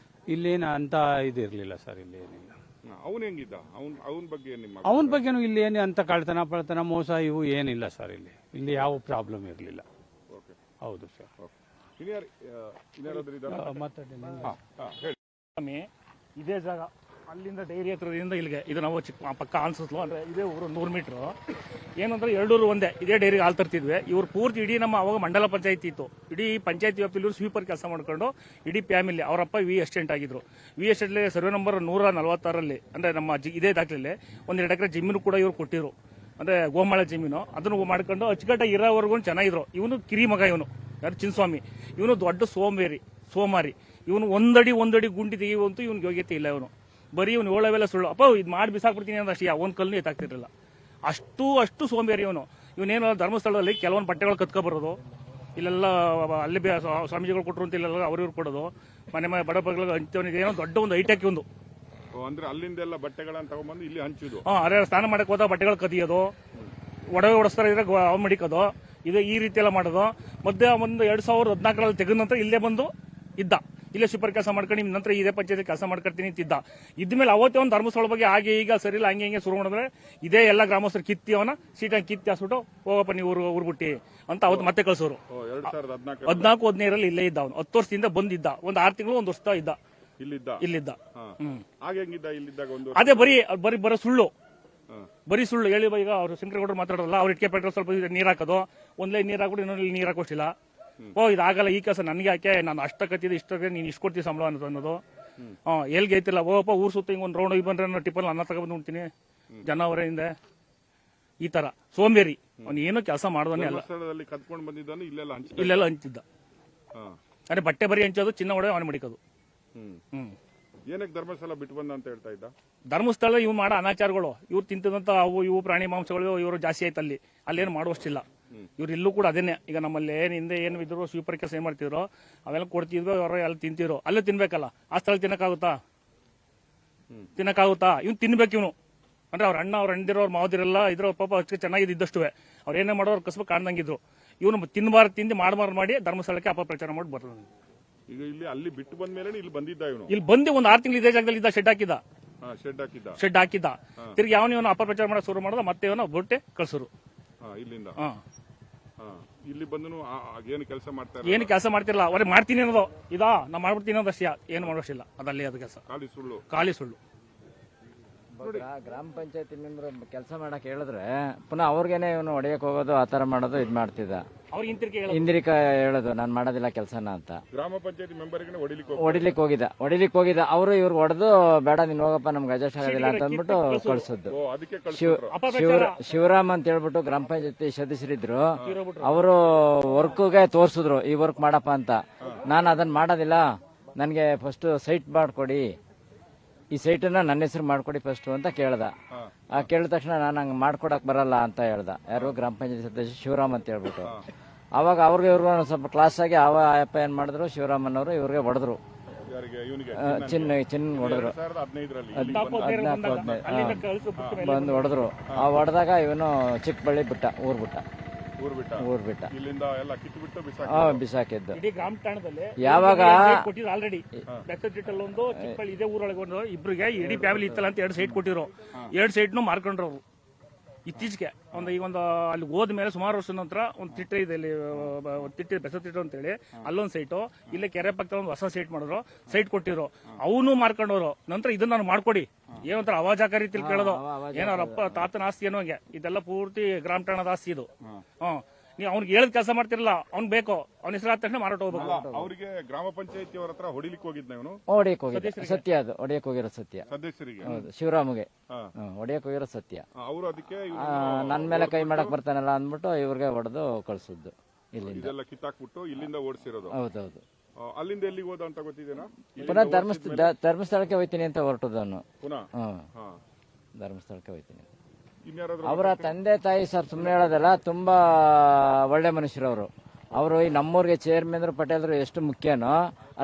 ಇಲ್ಲೇನು ಅಂತ ಇದಿರ್ಲಿಲ್ಲ ಸರ್, ಇಲ್ಲಿ ಏನಿಲ್ಲ. ಅವನ್ ಹೆಂಗಿದ್ದ? ಅವನ ಬಗ್ಗೆ ನಿಮ್ಮ ಅವನ ಬಗ್ಗೆನೂ ಇಲ್ಲಿ ಏನು ಅಂತ ಕಳ್ತನ ಪಳ್ತನ ಮೋಸ ಇವು ಏನಿಲ್ಲ ಸರ್. ಇಲ್ಲಿ ಯಾವ ಪ್ರಾಬ್ಲಮ್ ಇರಲಿಲ್ಲ. ಹೌದು ಸರ್. ಇದೇ ಜಾಗ ಅಲ್ಲಿಂದ ಡೈರಿ ಹತ್ರದಿಂದ ಇಲ್ಲಿಗೆ ಇದು ನಾವು ಚಿಕ್ಕ ಪಕ್ಕ ಅನ್ಸುತ್ತಲು ಅಂದ್ರೆ ಇದೇ ಊರು 100 ಮೀಟರ್. ಏನಂದ್ರೆ 2 ಊರು ಒಂದೇ. ಇದೇ ಡೈರಿಗೆ ಹಾಲು ತರ್ತಿದ್ವಿ. ಇವ್ರು ಪೂರ್ತಿ ಇಡೀ ನಮ್ಮ ಅವಾಗ ಮಂಡಲ ಪಂಚಾಯತಿ ಇತ್ತು. ಇಡೀ ಪಂಚಾಯತಿ ವ್ಯಾಪ್ತಿಯಲ್ಲಿ ಸ್ವೀಪರ್ ಕೆಲಸ ಮಾಡ್ಕೊಂಡು ಇಡೀ ಫ್ಯಾಮಿಲಿ. ಅವರಪ್ಪ ವಿ ಅಸಿಸ್ಟೆಂಟ್ ಆಗಿದ್ರು. ವಿ ಅಸಿಸ್ಟೆಂಟ್ ಸರ್ವೆ ನಂಬರ್ 146 ಅಂದ್ರೆ ನಮ್ಮ ಇದೇ ದಾಖಲೆಯಲ್ಲಿ 1-2 ಎಕರೆ ಜಮೀನು ಕೂಡ ಇವ್ರು ಕೊಟ್ಟಿರು. ಅಂದ್ರೆ ಗೋಮಾಳ ಜಮೀನು ಅದನ್ನು ಮಾಡ್ಕೊಂಡು ಅಚ್ಚುಕಟ್ಟಾಗಿ ಇರೋವರೆಗೂ ಚೆನ್ನಾಗಿದ್ರು. ಇವನು ಕಿರಿ ಮಗ, ಇವನು ಯಾರು ಚಿನ್ನಸ್ವಾಮಿ. ಇವನು ದೊಡ್ಡ ಸೋಮಾರಿ. ಇವನು ಒಂದಡಿ ಗುಂಡಿ ತೆಗೆಯುವಂತೂ ಇವನಿಗೆ ಯೋಗ್ಯತೆ ಇಲ್ಲ. ಇವನು ಬರೀ ಇವನು ಹೇಳವೆಲ್ಲ ಸುಳ್ಳು. ಅಪ್ಪ ಇದು ಮಾಡಿ ಬಿಸಾಕ್ಬಿಡ್ತೀನಿ ಅಂದ್ರೆ ಅಷ್ಟೇ ಒಂದ್ ಕಲ್ಲು ಎತ್ತಾಗ್ತಿರ್ಲಿಲ್ಲ. ಅಷ್ಟು ಸೋಂಬೇರಿ ಇವನು. ಇವನೇನೋ ಧರ್ಮಸ್ಥಳದಲ್ಲಿ ಕೆಲವೊಂದು ಬಟ್ಟೆಗಳು ಕತ್ಕೊಬರೋದು, ಇಲ್ಲೆಲ್ಲ ಅಲ್ಲಿ ಸ್ವಾಮೀಜಿಗಳು ಕೊಟ್ಟರು ಅಂತ ಇಲ್ಲೆಲ್ಲ ಅವ್ರಿವ್ರು ಕೊಡೋದು, ಮನೆ ಬಡ ಬಗ್ಗಳಿಗೆ ಹಂಚವನಿಗೆ ಏನೋ ದೊಡ್ಡ ಒಂದು ಐಟಕ್ ಒಂದು. ಅಂದ್ರೆ ಅಲ್ಲಿಂದೆಲ್ಲ ಬಟ್ಟೆಗಳನ್ನ ತಗೊಂಡ್ಬಂದು ಇಲ್ಲಿ ಹಂಚಿದ್ದು. ಅರೆ ಸ್ನಾನ ಮಾಡಕ್ ಹೋದ ಬಟ್ಟೆಗಳು ಕದಿಯೋದು, ಒಡವೆ ಹೊಡಿಸ್ತಾರೆ ಇದ್ರೆ ಅವ್ ಮಡಿಕೋದು, ಇದು ಈ ರೀತಿ ಎಲ್ಲ ಮಾಡೋದು. ಮಧ್ಯೆ ಒಂದು 2014 ತೆಗೆದ ನಂತರ ಇಲ್ಲೇ ಬಂದು ಇದ್ದ. ಇಲ್ಲೇ ಸೂಪರ್ ಕೆಲಸ ಮಾಡ್ಕೊಂಡು ನಿಮ್ ನಂತರ ಇದೇ ಪಂಚಾಯತ್ ಕೆಲಸ ಮಾಡ್ಕೊಡ್ತೀನಿ ಅಂತಿದ್ದ. ಇದ್ಮೇಲೆ ಅವತ್ತೇ ಒಂದು ಧರ್ಮಸ್ಥಳ ಬಗ್ಗೆ ಹಾಗೆ ಈಗ ಸರಿಲ್ಲ ಹಂಗೆ ಶುರು ಮಾಡಿದ್ರೆ ಇದೇ ಎಲ್ಲ ಗ್ರಾಮಸ್ಥರು ಕಿತ್ತಿ ಅವನ ಸೀಟಂಗ್ ಕಿತ್ತಿ ಹಾಸ್ಬಿಟ್ಟು ಹೋಗಪ್ಪ ನೀವು ಊರ್ಬಿಟ್ಟಿ ಅಂತ ಅವತ್ತು ಮತ್ತೆ ಕಳ್ಸೋರು. 2014-15 ಇಲ್ಲೇ ಇದ್ದ. ಅವನು 10 ವರ್ಷದಿಂದ ಬಂದಿದ್ದ. ಒಂದು 6 ತಿಂಗಳು 1 ವರ್ಷ ಇದ್ದ ಇಲ್ಲಿದ್ದ. ಅದೇ ಬರೀ ಸುಳ್ಳು ಹೇಳಿ. ಈಗ ಅವ್ರು ಶಂಕರಗೌಡರು ಮಾತಾಡೋಲ್ಲ, ಅವ್ರ ಇಟ್ಕೆ ಪೆಟ್ರೋಲ್ ಸ್ವಲ್ಪ ನೀರ್ ಹಾಕೋದು, ಒಂದ್ಲೇ ನೀರ್ ಹಾಕ್ಬಿಟ್ಟು ಇನ್ನೊಂದು ನೀರ್ ಹಾಕೋಷ್ಟಿಲ್ಲ. ಇದಾಗಲ್ಲ, ಈ ಕೆಲಸ ನನ್ಗೆ ಯಾಕೆ, ನಾನು ಅಷ್ಟ ಕತ್ತಿದೆ ಇಷ್ಟ ನೀನ್ ಇಷ್ಟು ಕೊಡ್ತೀವಿ ಸಂಬಳ ಅನ್ನೋದು. ಎಲ್ಗೆ ಐತಿಲ್ಲ. ಓಪ ಊರ್ ಸುತ್ತ ಹಿಂಗ್ ಒಂದ್ ರೌಂಡ್ ಹೋಗಿ ಬಂದ್ರೆ ನಾನು ಟಿಪ್ಪಲ್ ಅನ್ನ ತಗೊಂಡ್ ನೋಡ್ತೀನಿ ಜನ ಅವರಿಂದ. ಈ ತರ ಸೋಂಬೇರಿ. ಅವ್ನು ಏನು ಕೆಲಸ ಮಾಡೋದನ್ನೇ ಅಲ್ಲ. ಇಲ್ಲೆಲ್ಲ ಹಂಚಿದ್ದ. ಅದೇ ಬಟ್ಟೆ ಬರಿ ಹಂಚೋದು, ಚಿನ್ನ ಹೊಡೆ ಅವನು ಮಡಿಕೋದು. ಏನಕ್ಕೆ ಧರ್ಮಸ್ಥಳ ಬಿಟ್ಟು ಬಂದ ಅಂತ ಹೇಳ್ತಾ ಇದ್ದ? ಧರ್ಮಸ್ಥಳ ಇವ್ ಮಾಡೋ ಅನಾಚಾರಗಳು, ಇವ್ರು ತಿಂತದಂತ ಇವು ಪ್ರಾಣಿ ಮಾಂಸಗಳು ಇವರು ಜಾಸ್ತಿ ಆಯ್ತು. ಅಲ್ಲೇನು ಮಾಡುವಷ್ಟಿಲ್ಲ. ಇವ್ರು ಇಲ್ಲೂ ಕೂಡ ಅದೇನೆ. ಈಗ ನಮ್ಮಲ್ಲಿ ಹಿಂದೆ ಏನು ಇದ್ರು ಸ್ವೀಪರ್ ಕೆಲಸ ಏನ್ ಮಾಡ್ತಿದ್ರು ಅವೆಲ್ಲ ಕೊಡ್ತಿದ್ವಿ, ಅವ್ರ ಎಲ್ಲ ತಿಂತಿದ್ರು. ಅಲ್ಲೇ ತಿನ್ಬೇಕಲ್ಲ, ಆ ಸ್ಥಳ ತಿನ್ನಕ್ಕಾಗುತ್ತಾ? ಇವ್ನು ತಿನ್ಬೇಕು ಇವನು. ಅಂದ್ರೆ ಅವ್ರ ಅಣ್ಣ ಅವ್ರ ಅಣ್ಣದಿರೋರು ಮಾವದಿರೆಲ್ಲ ಇದ್ರ ಪಾಪ ಅಚ್ಚು ಚೆನ್ನಾಗಿದ್ದಷ್ಟು ಅವ್ರ ಏನೇ ಮಾಡೋರು ಕಸಬ ಕಾಣ್ದಂಗಿದ್ರು. ಇವನು ತಿಂದು ಮಾಡಿ ಧರ್ಮಸ್ಥಳಕ್ಕೆ ಅಪಪ್ರಚಾರ ಮಾಡಿ ಬರ್ತದೆ. ಈಗ ಅಲ್ಲಿ ಬಿಟ್ಟು ಬಂದ ಮೇಲೆ ಇಲ್ಲಿ ಬಂದಿದ್ದ ಇವನು. ಇಲ್ಲಿ ಬಂದು ಒಂದು 6 ತಿಂಗಳು ಇದೇ ಜಾಗದಲ್ಲಿ ಇದ್ದ. ಶೆಡ್ ಹಾಕಿದ್ದ. ತಿರ್ಗಿ ಇವನು ಅಪಪ್ರಚಾರ ಮಾಡಕ್ ಶುರು ಮಾಡೋದು. ಮತ್ತೆ ಇವನು ಬೊಟ್ಟೆ ಕಳ್ಸರು ಇಲ್ಲಿಂದ. ಇಲ್ಲಿ ಬಂದು ಏನು ಕೆಲಸ ಮಾಡ್ತಿರಲ್ಲ. ಅವ್ರಿಗೆ ಮಾಡ್ತೀನಿ ಅನ್ನೋದು ಇದಾ, ನಾ ಮಾಡ್ಬಿಡ್ತೀನಿ ಅನ್ನೋದು ಅಷ್ಟೇ. ಏನು ಮಾಡೋಷ್ಟಿಲ್ಲ. ಅದಲ್ಲಿ ಅದು ಕೆಲಸ ಖಾಲಿ ಸುಳ್ಳು. ಗ್ರಾಮ ಪಂಚಾಯತಿ ಮೆಂಬರ್ ಕೆಲಸ ಮಾಡಕ್ ಹೇಳಿದ್ರೆ ಪುನಃ ಅವ್ರಿಗೇನೆ ಇವನು ಹೊಡೆಯಕ್ ಹೋಗೋದು, ಆತರ ಮಾಡೋದು, ಇದ್ ಮಾಡ್ತಿದ್ದ. ಹಿಂದಿರಿಕ ಹೇಳೋದು ನಾನ್ ಮಾಡೋದಿಲ್ಲ ಕೆಲಸನ ಅಂತ. ಗ್ರಾಮ ಪಂಚಾಯತಿ ಮೆಂಬರ್ ಹೊಡಿಲಿಕ್ ಹೋಗಿದ್ದ. ಅವರು ಇವ್ರಿಗೆ ಹೊಡೆದು ಬೇಡ ನೀನ್ ಹೋಗಪ್ಪ ನಮ್ಗೆ ಅಡ್ಜಸ್ಟ್ ಆಗೋದಿಲ್ಲ ಅಂತ ಅಂದ್ಬಿಟ್ಟು ಕಳ್ಸದ್ದು. ಶಿವರಾಮ್ ಅಂತ ಹೇಳ್ಬಿಟ್ಟು ಗ್ರಾಮ ಪಂಚಾಯತಿ ಸದಸ್ಯರಿದ್ರು. ಅವರು ವರ್ಕ್ಗೆ ತೋರ್ಸಿದ್ರು ಈ ವರ್ಕ್ ಮಾಡಪ್ಪ ಅಂತ. ನಾನು ಅದನ್ನ ಮಾಡೋದಿಲ್ಲ, ನನ್ಗೆ ಫಸ್ಟ್ ಸೈಟ್ ಮಾಡ್ಕೊಡಿ, ಈ ಸೈಟನ್ನ ನನ್ನ ಹೆಸರು ಮಾಡ್ಕೊಡಿ ಫಸ್ಟ್ ಅಂತ ಕೇಳ್ದ. ಕೇಳಿದ ತಕ್ಷಣ ನಾನು ಹಂಗೆ ಮಾಡ್ಕೊಡಕ್ ಬರಲ್ಲ ಅಂತ ಹೇಳ್ದ. ಯಾರು ಗ್ರಾಮ ಪಂಚಾಯತ್ ಸದಸ್ಯ ಶಿವರಾಮ್ ಅಂತ ಹೇಳ್ಬಿಟ್ಟು. ಅವಾಗ ಅವ್ರಿಗೆ ಇವ್ರಿಗೂ ಸ್ವಲ್ಪ ಕ್ಲಾಸ್ ಆಗಿ ಅಪ್ಪ ಏನ್ ಮಾಡಿದ್ರು, ಶಿವರಾಮನ್ ಅವರು ಇವ್ರಿಗೆ ಹೊಡೆದ್ರು. ಚಿನ್ನ ಹೊಡೆದ್ರು. 14-15 ಬಂದು ಹೊಡೆದ್ರು. ಹೊಡೆದಾಗ ಇವನು ಚಿಕ್ಕಬಳ್ಳಿ ಊರ್ ಬಿಟ್ಟ. ಬಿಸಾಕಿದ್ದು. ಯಾವಾಗ ಆಲ್ರೆಡಿ ಒಂದು ಚಿಕ್ಕಬಳ್ಳಿ ಇದೇ ಊರೊಳಗೆ ಒಂದು ಇಬ್ರಿಗೆ ಇಡೀ ಫ್ಯಾಮಿಲಿ ಇತ್ತಲ್ಲ ಅಂತ 2 ಸೈಟ್ ಕೊಟ್ಟಿರೋ. 2 ಸೈಟ್ನು ಮಾರ್ಕೊಂಡ್ರು ಅವರು ಇತ್ತೀಚೆಗೆ. ಈಗ ಅಲ್ಲಿ ಹೋದ್ಮೇಲೆ ಸುಮಾರು ವರ್ಷದ ನಂತರ ಒಂದು ತಿಟ್ಟ ಇದೆ, ಇಲ್ಲಿ ಬೆಸ ತಿಟ್ಟ ಅಂತೇಳಿ ಅಲ್ಲೊಂದು ಸೈಟು, ಇಲ್ಲೇ ಕೆರೆ ಪಕ್ಕದ ಒಂದು ಹೊಸ ಸೈಟ್ ಮಾಡಿದ್ರು, ಸೈಟ್ ಕೊಟ್ಟಿರೋ. ಅವನು ಮಾರ್ಕೊಂಡವ್ರು. ನಂತರ ಇದನ್ನ ನಾನು ಮಾಡ್ಕೊಡಿ, ಏನಂತಾರ ಅವಾಜಾಕ ರೀತಿಲಿ ಕೇಳೋದು. ಏನೋ ಅವ್ರಪ್ಪ ತಾತನ ಆಸ್ತಿ ಏನೋ ಹಂಗೆ. ಇದೆಲ್ಲ ಪೂರ್ತಿ ಗ್ರಾಮ ಠಾಣದ ಆಸ್ತಿ ಇದು. ನೀವು ಅವ್ನಿಗೆ ಹೇಳಿದ ಕೆಲಸ ಮಾಡ್ತಿರಲ್ಲ, ಅವ್ನ್ ಬೇಕು, ಅವ್ನ ಹೆಸರು ಆದ ತಕ್ಷಣ ಮಾರಾಟ ಹೋಗ್ಬೇಕು. ಅವರಿಗೆ ಗ್ರಾಮ ಪಂಚಾಯತಿ ಅವರ ಹತ್ರ ಹೊಡಿಲಿಕ್ಕೆ ಹೋಗಿದ್ನ ಇವನು. ಹೊಡಿಯಕ್ ಹೋಗಿರೋ ಸತ್ಯ. ಸದಸ್ಯರಿಗೆ ಹೌದು, ಶಿವರಾಮ್ಗೆ ಹೊಡಿಯಕ್ ಹೋಗಿರೋ ಸತ್ಯ. ಅವರು ಅದಕ್ಕೆ ನನ್ ಮೇಲೆ ಕೈ ಮಾಡಕ್ ಬರ್ತಾನಲ್ಲ ಅಂದ್ಬಿಟ್ಟು ಇವ್ರಿಗೆ ಹೊಡೆದು ಕಳ್ಸಿದ್ದು. ಇದೆಲ್ಲ ಕಿತ್ತಾಕ್ಬಿಟ್ಟು ಇಲ್ಲಿಂದ ಓಡಿಸಿರೋದು. ಹೌದೌದು. ಅಲ್ಲಿಂದ ಎಲ್ಲಿಗೆ ಹೋದ ಅಂತ ಗೊತ್ತಿದೇನಾ? ಪುನಃ ಧರ್ಮಸ್ಥಳಕ್ಕೆ ಹೋಯ್ತೀನಿ ಅಂತ ಹೊರಟದವನು. ಧರ್ಮಸ್ಥಳಕ್ಕೆ ಹೋಯ್ತೀನಿ. ಅವರ ತಂದೆ ತಾಯಿ ಸರ್ ಸುಮ್ಮನೆ ಹೇಳೋದಲ್ಲ, ತುಂಬಾ ಒಳ್ಳೆ ಮನುಷ್ಯರು ಅವರು. ಅವರು ಈ ನಮ್ಮೂರಿಗೆ ಚೇರ್ಮನ್ ಪಟೇಲ್ರು ಎಷ್ಟು ಮುಖ್ಯನೋ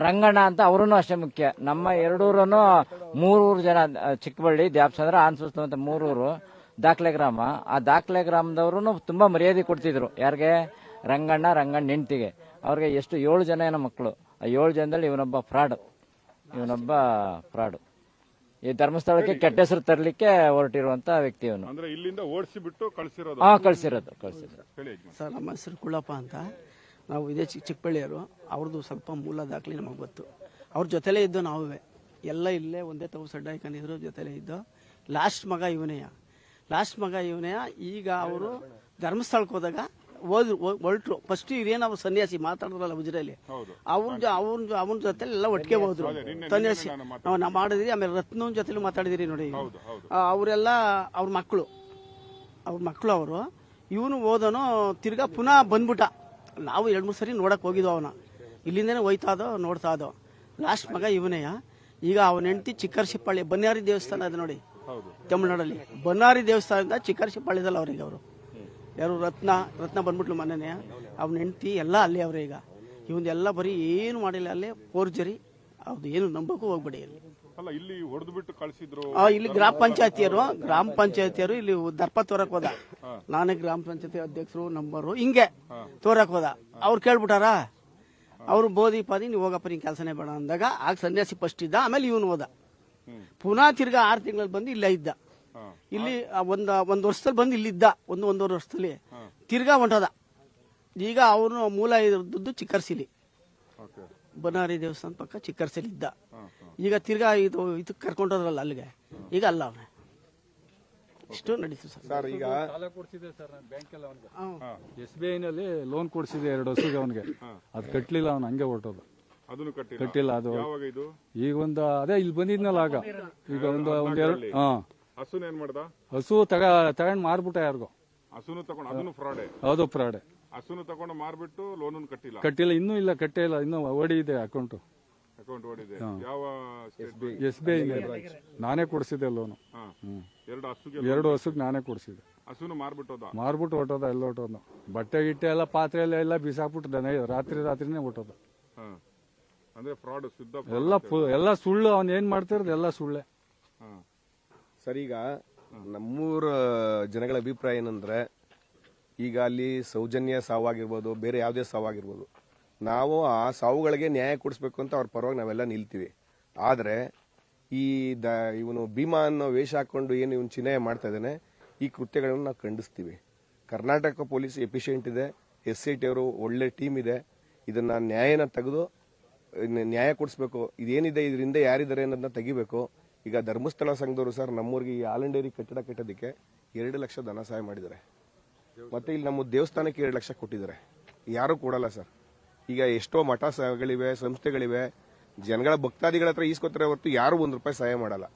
ರಂಗಣ್ಣ ಅಂತ ಅವರೂ ಅಷ್ಟೇ ಮುಖ್ಯ. ನಮ್ಮ ಎರಡೂರನ್ನು 3 ಜನ, ಚಿಕ್ಕಬಳ್ಳಿ, ದ್ಯಾಪ್ಸಂದ್ರ, ಆನ್ಸುಸ್ತು ಅಂತ 3 ದಾಖಲೆ ಗ್ರಾಮ. ಆ ದಾಖಲೆ ಗ್ರಾಮದವರು ತುಂಬಾ ಮರ್ಯಾದೆ ಕೊಡ್ತಿದ್ರು. ಯಾರಿಗೆ? ರಂಗಣ್ಣ ಹೆಂಡತಿಗೆ. ಅವ್ರಿಗೆ ಎಷ್ಟು 7 ಜನ ಏನೋ ಮಕ್ಕಳು. ಆ 7 ಜನದಲ್ಲಿ ಇವನೊಬ್ಬ ಫ್ರಾಡ್. ಈ ಧರ್ಮಸ್ಥಳಕ್ಕೆ ಕೆಟ್ಟ ಹೆಸರು ತರಲಿಕ್ಕೆ ಹೊರಟಿರುವಂತ ವ್ಯಕ್ತಿ ಇವನು. ಅಂದ್ರೆ ಇಲ್ಲಿಂದ ಓಡಿಸಿ ಬಿಟ್ಟು ಕಳಿಸಿರೋದು. ಕಳ್ಸಿರೋದು. ಸರ್, ನಮ್ಮ ಹೆಸರು ಕುಳ್ಳಪ್ಪ ಅಂತ. ನಾವು ಇದೇ ಚಿಕ್ಕಬಳ್ಳಿಯವರು. ಅವ್ರದ್ದು ಸ್ವಲ್ಪ ಮೂಲ ದಾಖಲೆ ನಮಗೆ ಗೊತ್ತು. ಅವ್ರ ಜೊತೆಲೇ ಇದ್ದು ನಾವೇ ಎಲ್ಲ ಇಲ್ಲೇ ಒಂದೇ ತಗು ಸಡ್ಡ ಹಾಕೊಂಡಿದ್ರು, ಜೊತೆಲೇ ಇದ್ದು. ಲಾಸ್ಟ್ ಮಗ ಇವನೇ. ಈಗ ಅವರು ಧರ್ಮಸ್ಥಳಕ್ಕೆ ಹೋದಾಗ ಹೊರಟ್ರು. ಫಸ್ಟ್ ಇದೇನು ಅವ್ರು ಸನ್ಯಾಸಿ ಮಾತಾಡಿದ್ರಲ್ಲ ಉಜಿರಲ್ಲಿ, ಅವನ ಜೊತೆ ಎಲ್ಲ ಒಟ್ಟಿಗೆ ಹೋದ್ರು. ಸನ್ಯಾಸಿ ನಾವು ಮಾಡಿದ್ರಿ. ಆಮೇಲೆ ರತ್ನವನ ಜೊತೆಲೂ ಮಾತಾಡಿದಿರಿ ನೋಡಿ. ಅವರೆಲ್ಲ ಅವ್ರ ಮಕ್ಕಳು ಅವರು. ಇವನು ಹೋದನು, ತಿರ್ಗಾ ಪುನಃ ಬಂದ್ಬಿಟ್ಟ. ನಾವು 2-3 ಸರಿ ನೋಡಕ್ ಹೋಗಿದ್ವು. ಅವನ ಇಲ್ಲಿಂದನೇ ನೋಡ್ತಾ ಇದೋ. ಲಾಸ್ಟ್ ಮಗ ಇವನೇ. ಈಗ ಅವನ ಹೆಂಡತಿ ಚಿಕ್ಕರ್ಶಿಪ್ಪಾಳಿ, ಬನ್ನಾರಿ ದೇವಸ್ಥಾನ ಅದು ನೋಡಿ ತಮಿಳ್ನಾಡಲ್ಲಿ. ಬನ್ನಾರಿ ದೇವಸ್ಥಾನದಿಂದ ಚಿಕ್ಕರ್ಶಿಪ್ಪಾಳಿದಲ್ಲ ಅವ್ರಿಗೆ. ಅವರು ಯಾರು? ರತ್ನ ಬಂದ್ಬಿಟ್ಲು ಮನೆನೇ. ಅವನ ಹೆಂಡತಿ ಎಲ್ಲ ಅಲ್ಲೇ ಅವ್ರೆ. ಈಗ ಇವಂದೆಲ್ಲ ಬರೀ ಏನು ಮಾಡಿಲ್ಲ, ಅಲ್ಲೇ ಫೋರ್ಜರಿ. ಅವ್ದು ಏನು ನಂಬಕ್ಕೂ ಹೋಗ್ಬೇಡಿ. ಇಲ್ಲಿ ಹೊಡೆದು ಬಿಟ್ಟು ಕಳಿಸಿದ್ರು. ಇಲ್ಲಿ ಗ್ರಾಮ ಪಂಚಾಯತಿಯರು ಇಲ್ಲಿ ದರ್ಪ ತೋರಕ್ ಹೋದ. ನಾನೇ ಗ್ರಾಮ ಪಂಚಾಯತಿ ಅಧ್ಯಕ್ಷರು ನಂಬರು ಹಿಂಗೆ ತೋರಕ್ ಹೋದ. ಅವ್ರು ಕೇಳ್ಬಿಟ್ಟಾರ. ಅವ್ರು ಬೋಧಿ ನೀವು ಹೋಗಪ್ಪ, ನಿನ್ ಕೆಲಸನೇ ಬೇಡ ಅಂದಾಗ ಆಗ ಸನ್ಯಾಸಿ ಫಸ್ಟ್ ಇದ್ದ. ಆಮೇಲೆ ಇವನು ಹೋದ. ಪುನಃ ತಿರ್ಗಾ 6 ತಿಂಗಳಲ್ಲಿ ಬಂದು ಇಲ್ಲೇ ಇದ್ದ. ಇಲ್ಲಿ ಒಂದ್ ವರ್ಷದಲ್ಲಿ ಬಂದು ಇಲ್ಲಿದ್ದ. 1-1.5 ವರ್ಷದಲ್ಲಿ ತಿರ್ಗಾ ಹೊಂಟೋದ. ಈಗ ಅವನು ಮೂಲ ಇದ್ದು ಚಿಕ್ಕರ್ಸಿಲಿ, ಬನಾರಿ ದೇವಸ್ಥಾನ ಪಕ್ಕ ಚಿಕ್ಕರ್ಸಿಲಿ ಇದ್ದ. ಈಗ ತಿರ್ಗಾ ಇದಕ್ಕೆ ಕರ್ಕೊಂಡೋದ್ರಲ್ಲ ಅಲ್ಲಿಗೆ. ಈಗ ಅಲ್ಲ ಅವನೇ. ಇಷ್ಟು ನಡೀತು ಸರ್. ಈಗ ಸಾಲ ಕೊಡ್ಸಿದೆ ಸರ್ ನಾನು ಬ್ಯಾಂಕಲ್ಲಿ ಅವನಿಗೆ. SBI ನಲ್ಲಿ ಲೋನ್ ಕೊಡ್ಸಿದೆ 2 ವರ್ಷಕ್ಕೆ ಅವನಿಗೆ. ಅದು ಕಟ್ಲಿಲ್ಲ, ಅವನು ಹಂಗೆ ಹೊರಟೋದು. ಅದನ್ನು ಕಟ್ಟಿಲ್ಲ. ಅದು ಈಗ ಅದೇ ಇಲ್ಲಿ ಬಂದಿದ್ನಲ್ಲ ಆಗ. ಈಗ ಒಂದೆರಡು ಹಸುನ ಏನ್ ಮಾಡ್ದ? ಹಸು ತಗೊಂಡ್ ಮಾರ್ಬಿಟ್ಟ ಯಾರಿಗೋ. ಹಸುನು ತಗೊಂಡು, ಅದನ್ನು ಫ್ರಾಡೆ. ಹೌದು, ಫ್ರಾಡೆ. ಹಸುನು ತಗೊಂಡು ಮಾರ್ಬಿಟ್ಟು ಲೋನ್ ಕಟ್ಟಿಲ್ಲ. ಇನ್ನೂ ಇಲ್ಲ, ಕಟ್ಟೇ ಇಲ್ಲ. ಇನ್ನೂ ಓಡಿ ಇದೆ ಅಕೌಂಟ್ ಓಡಿದೆ. ಯಾವ? SBI. ನಾನೇ ಕೊಡ್ಸಿದೆ ಲೋನು. 2 ಹಸುಗೆ ನಾನೇ ಕೊಡ್ಸಿದೆ. ಹಸುನು ಮಾರ್ಬಿಟ್ಟು ಹೊಟ್ಟೋದ. ಎಲ್ಲ ಹೊಟ್ಟೋದ. ಬಟ್ಟೆ ಗಿಟ್ಟೆ ಎಲ್ಲ ಪಾತ್ರೆ ಎಲ್ಲ ಬಿಸಾಕ್ಬಿಟ್ಟು ರಾತ್ರಿನೇ ಹೊಟ್ಟೋದ. ಅಂದ್ರೆ ಫ್ರಾಡ್, ಶುದ್ಧ ಎಲ್ಲ ಸುಳ್ಳು. ಅವ್ನ್ ಏನ್ ಮಾಡ್ತಿರೋದು ಎಲ್ಲ ಸುಳ್ಳೆ. ಸರ್, ಈಗ ನಮ್ಮೂರ ಜನಗಳ ಅಭಿಪ್ರಾಯ ಏನಂದ್ರೆ, ಈಗ ಅಲ್ಲಿ ಸೌಜನ್ಯ ಸಾವಾಗಿರ್ಬೋದು, ಬೇರೆ ಯಾವುದೇ ಸಾವಾಗಿರ್ಬೋದು, ನಾವು ಆ ಸಾವುಗಳಿಗೆ ನ್ಯಾಯ ಕೊಡಿಸ್ಬೇಕು ಅಂತ ಅವ್ರ ಪರವಾಗಿ ನಾವೆಲ್ಲ ನಿಲ್ತೀವಿ. ಆದ್ರೆ ಇವನು ಭೀಮಾ ಅನ್ನೋ ವೇಷ ಹಾಕೊಂಡು ಏನು ಇವನು ಚಿಹ್ನೆ ಮಾಡ್ತಾ ಇದ್ದಾನೆ, ಈ ಕೃತ್ಯಗಳನ್ನು ನಾವು ಖಂಡಿಸ್ತೀವಿ. ಕರ್ನಾಟಕ ಪೊಲೀಸ್ ಎಫಿಷಿಯೆಂಟ್ ಇದೆ, SIT ಅವರು ಒಳ್ಳೆ ಟೀಮ್ ಇದೆ. ಇದನ್ನ ನ್ಯಾಯನ ತೆಗೆದು ನ್ಯಾಯ ಕೊಡಿಸ್ಬೇಕು. ಇದೇನಿದೆ ಇದರಿಂದ ಯಾರಿದ್ದಾರೆ ಅನ್ನೋದನ್ನ ತೆಗಿಬೇಕು. ಈಗ ಧರ್ಮಸ್ಥಳ ಸಂಘದವರು ಸರ್ ನಮ್ಮೂರಿಗೆ ಈ ಆಲ್ ಡೈರಿ ಕಟ್ಟಡ ಕಟ್ಟೋದಕ್ಕೆ 2 ಲಕ್ಷ ಧನ ಸಹಾಯ ಮಾಡಿದ್ದಾರೆ. ಮತ್ತೆ ಇಲ್ಲಿ ನಮ್ಮ ದೇವಸ್ಥಾನಕ್ಕೆ 2 ಲಕ್ಷ ಕೊಟ್ಟಿದ್ದಾರೆ. ಯಾರು ಕೊಡಲ್ಲ ಸರ್. ಈಗ ಎಷ್ಟೋ ಮಠಗಳಿವೆ, ಸಂಸ್ಥೆಗಳಿವೆ, ಜನಗಳ ಭಕ್ತಾದಿಗಳ ಹತ್ರ ಈಸ್ಕೊತಾರೆ ಹೊರತು ಯಾರು ₹1 ಸಹಾಯ ಮಾಡಲ್ಲ.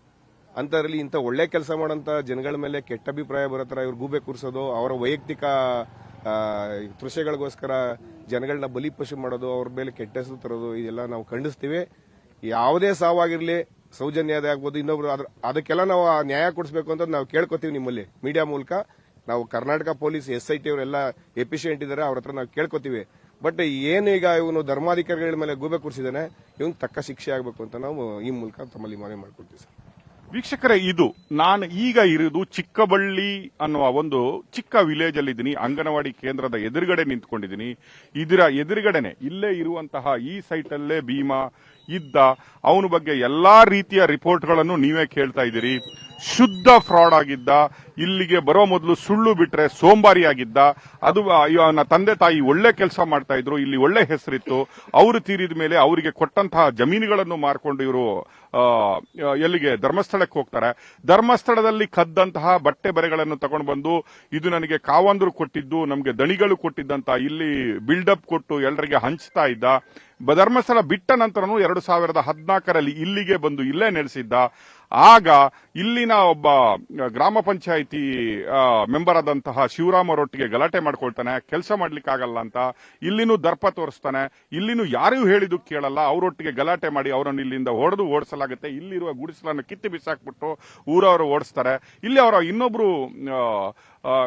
ಅಂತದ್ರಲ್ಲಿ ಇಂಥ ಒಳ್ಳೆ ಕೆಲಸ ಮಾಡೋಂಥ ಜನಗಳ ಮೇಲೆ ಕೆಟ್ಟ ಅಭಿಪ್ರಾಯ ಬರೋ ಥರ ಇವ್ರು ಗೂಬೆ ಕೂರಿಸೋದು, ಅವರ ವೈಯಕ್ತಿಕ ತೃಷೆಗಳಿಗೋಸ್ಕರ ಜನಗಳನ್ನ ಬಲಿಪಶು ಮಾಡೋದು, ಅವ್ರ ಮೇಲೆ ಕೆಟ್ಟ ಹೆಸರು ತರೋದು, ಇದೆಲ್ಲ ನಾವು ಖಂಡಿಸ್ತೀವಿ. ಯಾವುದೇ ಸಾವಾಗಿರ್ಲಿ, ಸೌಜನ್ಯ ಆಗ್ಬೋದು, ಇನ್ನೊಬ್ರು, ಅದಕ್ಕೆಲ್ಲ ನಾವು ನ್ಯಾಯ ಕೊಡಿಸ್ಬೇಕು ಅಂತ ನಾವು ಕೇಳ್ಕೊತೀವಿ. ನಿಮ್ಮಲ್ಲಿ ಮೀಡಿಯಾ ಮೂಲಕ ನಾವು ಕರ್ನಾಟಕ ಪೊಲೀಸ್ SIT ಅವರೆಲ್ಲ ಎಫಿಷಿಯೆಂಟ್ ಇದ್ದಾರೆ, ಅವ್ರ ಹತ್ರ ನಾವು ಕೇಳ್ಕೊತೀವಿ. ಬಟ್ ಏನೀಗ ಇವನು ಧರ್ಮಾಧಿಕಾರಿಗಳ ಮೇಲೆ ಗೂಬೆ ಕೂರಿಸಿದಾನೆ, ಇವನ್ ತಕ್ಕ ಶಿಕ್ಷೆ ಆಗಬೇಕು ಅಂತ ನಾವು ಈ ಮೂಲಕ ತಮ್ಮಲ್ಲಿ ಮನವಿ ಮಾಡ್ಕೊಳ್ತೀವಿ ಸರ್. ವೀಕ್ಷಕರೇ, ಇದು ನಾನು ಈಗ ಇರುವುದು ಚಿಕ್ಕಬಳ್ಳಿ ಅನ್ನುವ ಒಂದು ಚಿಕ್ಕ ವಿಲೇಜ್ ಅಲ್ಲಿ ಇದ್ದೀನಿ. ಅಂಗನವಾಡಿ ಕೇಂದ್ರದ ಎದುರುಗಡೆ ನಿಂತ್ಕೊಂಡಿದ್ದೀನಿ. ಇದರ ಎದುರುಗಡೆನೆ ಇಲ್ಲೇ ಇರುವಂತಹ ಈ ಸೈಟ್ ಅಲ್ಲೇ ಭೀಮಾ ಇದ್ದ. ಅವನ ಬಗ್ಗೆ ಎಲ್ಲಾ ರೀತಿಯ ರಿಪೋರ್ಟ್ಗಳನ್ನು ನೀವೇ ಕೇಳ್ತಾ ಇದ್ದೀರಿ. ಶುದ್ಧ ಫ್ರಾಡ್ ಆಗಿದ್ದ. ಇಲ್ಲಿಗೆ ಬರೋ ಮೊದಲು ಸುಳ್ಳು ಬಿಟ್ರೆ ಸೋಂಬಾರಿಯಾಗಿದ್ದ. ಅದು ಅವನ ತಂದೆ ತಾಯಿ ಒಳ್ಳೆ ಕೆಲಸ ಮಾಡ್ತಾ ಇದ್ರು, ಇಲ್ಲಿ ಒಳ್ಳೆ ಹೆಸರಿತ್ತು. ಅವರು ತೀರಿದ ಮೇಲೆ ಅವರಿಗೆ ಕೊಟ್ಟಂತಹ ಜಮೀನುಗಳನ್ನು ಮಾರ್ಕೊಂಡು ಇವರು ಎಲ್ಲಿಗೆ ಧರ್ಮಸ್ಥಳಕ್ಕೆ ಹೋಗ್ತಾರೆ. ಧರ್ಮಸ್ಥಳದಲ್ಲಿ ಕದ್ದಂತಹ ಬಟ್ಟೆ ಬರೆಗಳನ್ನು ತಗೊಂಡು ಬಂದು, ಇದು ನನಗೆ ಕಾವಂದ್ರು ಕೊಟ್ಟಿದ್ದು, ನಮಗೆ ದಣಿಗಳು ಕೊಟ್ಟಿದ್ದಂತ ಇಲ್ಲಿ ಬಿಲ್ಡಪ್ ಕೊಟ್ಟು ಎಲ್ಲರಿಗೆ ಹಂಚ್ತಾ ಇದ್ದ. ಧರ್ಮಸ್ಥಳ ಬಿಟ್ಟ ನಂತರನೂ 2014ರಲ್ಲಿ ಇಲ್ಲಿಗೆ ಬಂದು ಇಲ್ಲೇ ನೆಲೆಸಿದ್ದ. ಆಗ ಇಲ್ಲಿನ ಒಬ್ಬ ಗ್ರಾಮ ಪಂಚಾಯಿತಿ ಮೆಂಬರ್ ಆದಂತಹ ಶಿವರಾಮ್ ಅವರೊಟ್ಟಿಗೆ ಗಲಾಟೆ ಮಾಡ್ಕೊಳ್ತಾನೆ, ಕೆಲಸ ಮಾಡ್ಲಿಕ್ಕಾಗಲ್ಲ ಅಂತ. ಇಲ್ಲಿನೂ ದರ್ಪ ತೋರಿಸ್ತಾನೆ, ಇಲ್ಲಿನೂ ಯಾರೂ ಹೇಳಿದ್ದು ಕೇಳಲ್ಲ. ಅವರೊಟ್ಟಿಗೆ ಗಲಾಟೆ ಮಾಡಿ ಅವರನ್ನು ಇಲ್ಲಿಂದ ಹೊಡೆದು ಓಡಿಸಲಾಗುತ್ತೆ. ಇಲ್ಲಿರುವ ಗುಡಿಸಲನ್ನು ಕಿತ್ತು ಬಿಸಾಕ್ಬಿಟ್ಟು ಊರವರು ಓಡಿಸ್ತಾರೆ. ಇಲ್ಲಿ ಅವರ ಇನ್ನೊಬ್ರು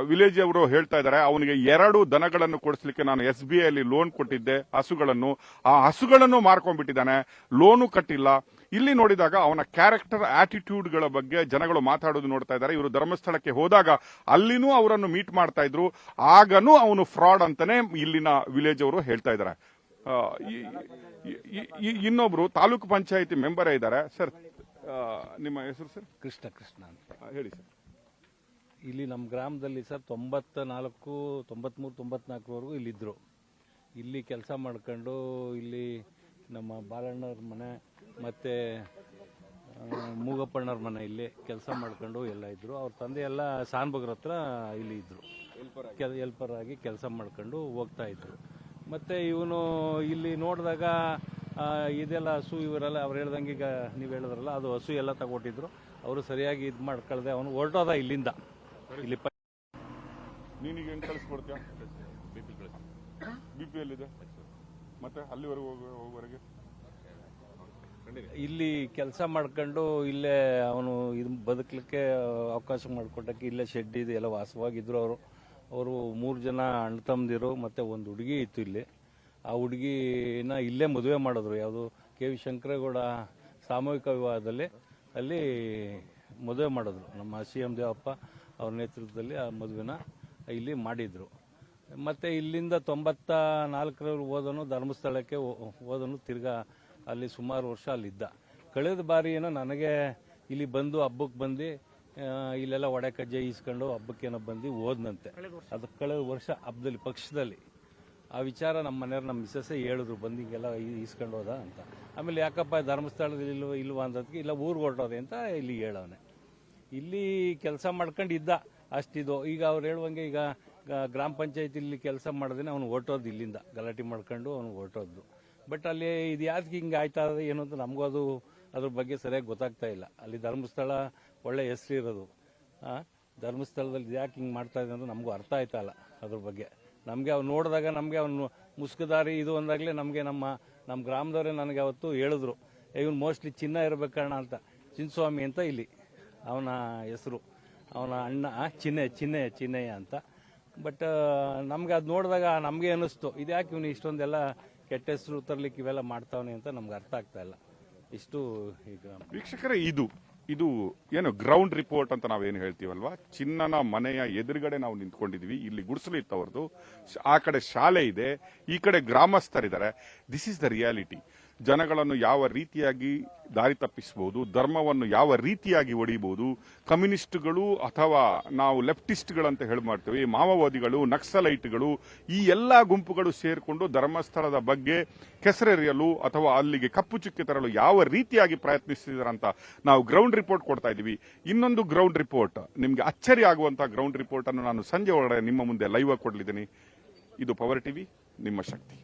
ವಿಲೇಜ್ ಅವರು ಹೇಳ್ತಾ ಇದ್ದಾರೆ, ಅವನಿಗೆ 2 ದನಗಳನ್ನು ಕೊಡಿಸ್ಲಿಕ್ಕೆ ನಾನು SBI ಅಲ್ಲಿ ಲೋನ್ ಕೊಟ್ಟಿದ್ದೆ, ಹಸುಗಳನ್ನು. ಆ ಹಸುಗಳನ್ನು ಮಾರ್ಕೊಂಡ್ಬಿಟ್ಟಿದ್ದಾನೆ, ಲೋನು ಕಟ್ಟಿಲ್ಲ. ಇಲ್ಲಿ ನೋಡಿದಾಗ ಅವನ ಕ್ಯಾರೆಕ್ಟರ್ ಆಟಿಟ್ಯೂಡ್ಗಳ ಬಗ್ಗೆ ಜನಗಳು ಮಾತಾಡೋದು ನೋಡ್ತಾ ಇದ್ದಾರೆ. ಇವರು ಧರ್ಮಸ್ಥಳಕ್ಕೆ ಹೋದಾಗ ಅಲ್ಲಿನೂ ಅವರನ್ನು ಮೀಟ್ ಮಾಡ್ತಾ ಇದ್ರು, ಆಗನೂ ಅವನು ಫ್ರಾಡ್ ಅಂತಾನೆ ಇಲ್ಲಿನ ವಿಲೇಜ್ ಅವರು ಹೇಳ್ತಾ ಇದ್ದಾರೆ. ಇನ್ನೊಬ್ರು ತಾಲೂಕು ಪಂಚಾಯಿತಿ ಮೆಂಬರೇ ಇದ್ದಾರೆ. ಸರ್, ನಿಮ್ಮ ಹೆಸರು ಸರ್? ಕೃಷ್ಣ ಅಂತ ಹೇಳಿ ಸರ್. ಇಲ್ಲಿ ನಮ್ಮ ಗ್ರಾಮದಲ್ಲಿ ಸರ್ 94, 93, 94ವರೆಗೂ ಇಲ್ಲಿದ್ದರು. ಇಲ್ಲಿ ಕೆಲಸ ಮಾಡ್ಕೊಂಡು ಇಲ್ಲಿ ನಮ್ಮ ಬಾಲಣ್ಣವ್ರ ಮನೆ ಮತ್ತು ಮೂಗಪ್ಪಣ್ಣವ್ರ ಮನೆ ಇಲ್ಲಿ ಕೆಲಸ ಮಾಡ್ಕೊಂಡು ಎಲ್ಲ ಇದ್ದರು. ಅವ್ರ ತಂದೆ ಎಲ್ಲ ಸಾನ್ಬಗ್ರ ಹತ್ರ ಇಲ್ಲಿ ಇದ್ದರು, ಹೆಲ್ಪರ್ ಆಗಿ ಕೆಲಸ ಮಾಡ್ಕೊಂಡು ಹೋಗ್ತಾ ಇದ್ರು. ಮತ್ತು ಇವನು ಇಲ್ಲಿ ನೋಡಿದಾಗ ಇದೆಲ್ಲ ಹಸು ಇವರೆಲ್ಲ ಅವ್ರು ಹೇಳ್ದಂಗೆ, ಈಗ ನೀವು ಹೇಳಿದ್ರಲ್ಲ, ಅದು ಹಸು ಎಲ್ಲ ತಗೊಟ್ಟಿದ್ರು. ಅವರು ಸರಿಯಾಗಿ ಇದು ಮಾಡ್ಕೊಳ್ದೆ ಅವನು ಹೊರಟೋದ ಇಲ್ಲಿಂದ. ಇಲ್ಲಿ ನೀನೀಗ ಹೆಂಗ್ ಕಳಿಸ್ಕೊಡ್ತೀಯ? BP ಎಲ್ಲಿದೆ ಮತ್ತೆ ಅಲ್ಲಿವರೆಗೆ ಹೋಗುವವರೆಗೆ ಇಲ್ಲಿ ಕೆಲಸ ಮಾಡ್ಕೊಂಡು ಇಲ್ಲೇ ಅವನು ಇದು ಬದುಕಲಿಕ್ಕೆ ಅವಕಾಶ ಮಾಡಿಕೊಟ್ಟಕ್ಕೆ ಇಲ್ಲೇ ಶೆಡ್ ಇದೆ ಎಲ್ಲ ವಾಸವಾಗಿದ್ರು. ಅವರು 3 ಜನ ಅಣ್ಣ ತಮ್ಮದಿರು ಮತ್ತು ಒಂದು ಹುಡುಗಿ ಇತ್ತು ಇಲ್ಲಿ. ಆ ಹುಡುಗಿನ ಇಲ್ಲೇ ಮದುವೆ ಮಾಡಿದ್ರು. ಯಾವುದು KV ಶಂಕರೇಗೌಡ ಸಾಮೂಹಿಕ ವಿವಾಹದಲ್ಲಿ ಅಲ್ಲಿ ಮದುವೆ ಮಾಡಿದ್ರು. ನಮ್ಮ CM ದೇವಪ್ಪ ಅವ್ರ ನೇತೃತ್ವದಲ್ಲಿ ಆ ಮದುವೆನ ಇಲ್ಲಿ ಮಾಡಿದ್ರು. ಮತ್ತು ಇಲ್ಲಿಂದ 94ರಲ್ಲಿ ಹೋದನು, ಧರ್ಮಸ್ಥಳಕ್ಕೆ ಹೋದನು. ತಿರ್ಗಾ ಅಲ್ಲಿ ಸುಮಾರು ವರ್ಷ ಅಲ್ಲಿದ್ದ. ಕಳೆದ ಬಾರಿ ಏನೋ ನನಗೆ ಇಲ್ಲಿ ಬಂದು ಹಬ್ಬಕ್ಕೆ ಬಂದು ಇಲ್ಲೆಲ್ಲ ಒಡೆ ಕಜ್ಜೆ ಈಸ್ಕೊಂಡು ಹಬ್ಬಕ್ಕೇನೋ ಬಂದು ಹೋದ್ನಂತೆ. ಅದು ಕಳೆದ ವರ್ಷ ಹಬ್ಬದಲ್ಲಿ ಪಕ್ಷದಲ್ಲಿ ಆ ವಿಚಾರ ನಮ್ಮ ಮನೆಯವ್ರು, ನಮ್ಮ ಮಿಸ್ಸಸ್ಸೇ ಹೇಳಿದ್ರು, ಬಂದು ಹಿಂಗೆಲ್ಲ ಈಸ್ಕೊಂಡು ಹೋದ ಅಂತ. ಆಮೇಲೆ ಯಾಕಪ್ಪ ಧರ್ಮಸ್ಥಳದಲ್ಲಿ ಇಲ್ವಾ ಅಂದದಕ್ಕೆ, ಇಲ್ಲ ಊರಿಗೆ ಹೊರಟೋದೆ ಅಂತ ಇಲ್ಲಿ ಹೇಳವನೆ. ಇಲ್ಲಿ ಕೆಲಸ ಮಾಡ್ಕೊಂಡು ಇದ್ದ ಅಷ್ಟಿದು. ಈಗ ಅವ್ರು ಹೇಳುವಂಗೆ ಈಗ ಗ್ರಾಮ ಪಂಚಾಯತಿಲಿ ಕೆಲಸ ಮಾಡಿದ್ರೆ ಅವನು ಹೊರಟೋದು ಇಲ್ಲಿಂದ, ಗಲಾಟೆ ಮಾಡ್ಕೊಂಡು ಅವನು ಹೊರಟೋದ್ದು. ಬಟ್ ಅಲ್ಲಿ ಇದು ಯಾಕೆ ಹಿಂಗೆ ಆಯ್ತಾ ಏನು ಅಂತ ನಮಗೂ ಅದ್ರ ಬಗ್ಗೆ ಸರಿಯಾಗಿ ಗೊತ್ತಾಗ್ತಾ ಇಲ್ಲ. ಅಲ್ಲಿ ಧರ್ಮಸ್ಥಳ ಒಳ್ಳೆ ಹೆಸರು ಇರೋದು, ಧರ್ಮಸ್ಥಳದಲ್ಲಿ ಯಾಕೆ ಹಿಂಗೆ ಮಾಡ್ತಾ ಇದೆ ಅಂತ ನಮಗೂ ಅರ್ಥ ಆಯ್ತಾ ಇಲ್ಲ ಅದ್ರ ಬಗ್ಗೆ. ನಮಗೆ ಅವ್ನು ನೋಡಿದಾಗ ನಮಗೆ ಅವನು ಮುಸ್ಕದಾರಿ ಇದು ಅಂದಾಗಲೇ ನಮಗೆ ನಮ್ಮ ಗ್ರಾಮದವರೇ ನನಗೆ ಅವತ್ತು ಹೇಳಿದ್ರು, ಇವನು ಮೋಸ್ಟ್ಲಿ ಚಿನ್ನ ಇರಬೇಕಣ್ಣ ಅಂತ. ಚಿನ್ನಸ್ವಾಮಿ ಅಂತ ಇಲ್ಲಿ ಅವನ ಹೆಸರು, ಅವನ ಅಣ್ಣ ಚಿನ್ನಯ್ಯ ಅಂತ. ಬಟ್ ನಮ್ಗೆ ಅದು ನೋಡಿದಾಗ ನಮಗೆ ಅನ್ನಿಸ್ತು, ಇದ್ಯಾಕೆ ಇವನು ಇಷ್ಟೊಂದೆಲ್ಲ ಕೆಟ್ಟ ಹೆಸರು ತರಲಿಕ್ಕೆ ಇವೆಲ್ಲ ಮಾಡ್ತಾವನೆ ಅಂತ ನಮ್ಗೆ ಅರ್ಥ ಆಗ್ತಾ ಇಲ್ಲ. ಇಷ್ಟು ಈಗ ವೀಕ್ಷಕರೇ, ಇದು ಏನು ಗ್ರೌಂಡ್ ರಿಪೋರ್ಟ್ ಅಂತ ನಾವೇನು ಹೇಳ್ತೀವಲ್ವಾ, ಚಿನ್ನನ ಮನೆಯ ಎದುರುಗಡೆ ನಾವು ನಿಂತ್ಕೊಂಡಿದ್ವಿ. ಇಲ್ಲಿ ಗುಡಿಸಲು ಇತ್ತವರದು, ಆ ಕಡೆ ಶಾಲೆ ಇದೆ, ಈ ಕಡೆ ಗ್ರಾಮಸ್ಥರಿದ್ದಾರೆ. This is the reality. ಜನಗಳನ್ನು ಯಾವ ರೀತಿಯಾಗಿ ದಾರಿ ತಪ್ಪಿಸಬಹುದು, ಧರ್ಮವನ್ನು ಯಾವ ರೀತಿಯಾಗಿ ಒಡೆಯಬಹುದು, ಕಮ್ಯುನಿಸ್ಟ್ಗಳು ಅಥವಾ ನಾವು ಲೆಫ್ಟಿಸ್ಟ್ಗಳಂತ ಹೇಳಿ ಮಾಡ್ತೇವೆ, ಮಾವೋವಾದಿಗಳು, ನಕ್ಸಲೈಟ್ಗಳು, ಈ ಎಲ್ಲಾ ಗುಂಪುಗಳು ಸೇರಿಕೊಂಡು ಧರ್ಮಸ್ಥಳದ ಬಗ್ಗೆ ಕೆಸರೆರಿಯಲು ಅಥವಾ ಅಲ್ಲಿಗೆ ಕಪ್ಪು ಚುಕ್ಕಿ ತರಲು ಯಾವ ರೀತಿಯಾಗಿ ಪ್ರಯತ್ನಿಸಿದಾರಂತ ನಾವು ಗ್ರೌಂಡ್ ರಿಪೋರ್ಟ್ ಕೊಡ್ತಾ ಇದ್ದೀವಿ. ಇನ್ನೊಂದು ಗ್ರೌಂಡ್ ರಿಪೋರ್ಟ್, ನಿಮ್ಗೆ ಅಚ್ಚರಿ ಆಗುವಂತಹ ಗ್ರೌಂಡ್ ರಿಪೋರ್ಟ್ ಅನ್ನು ನಾನು ಸಂಜೆ ಒಳಗಡೆ ನಿಮ್ಮ ಮುಂದೆ ಲೈವ್ ಆಗಿ ಕೊಡಲಿದ್ದೀನಿ. ಇದು ಪವರ್ ಟಿವಿ, ನಿಮ್ಮ ಶಕ್ತಿ.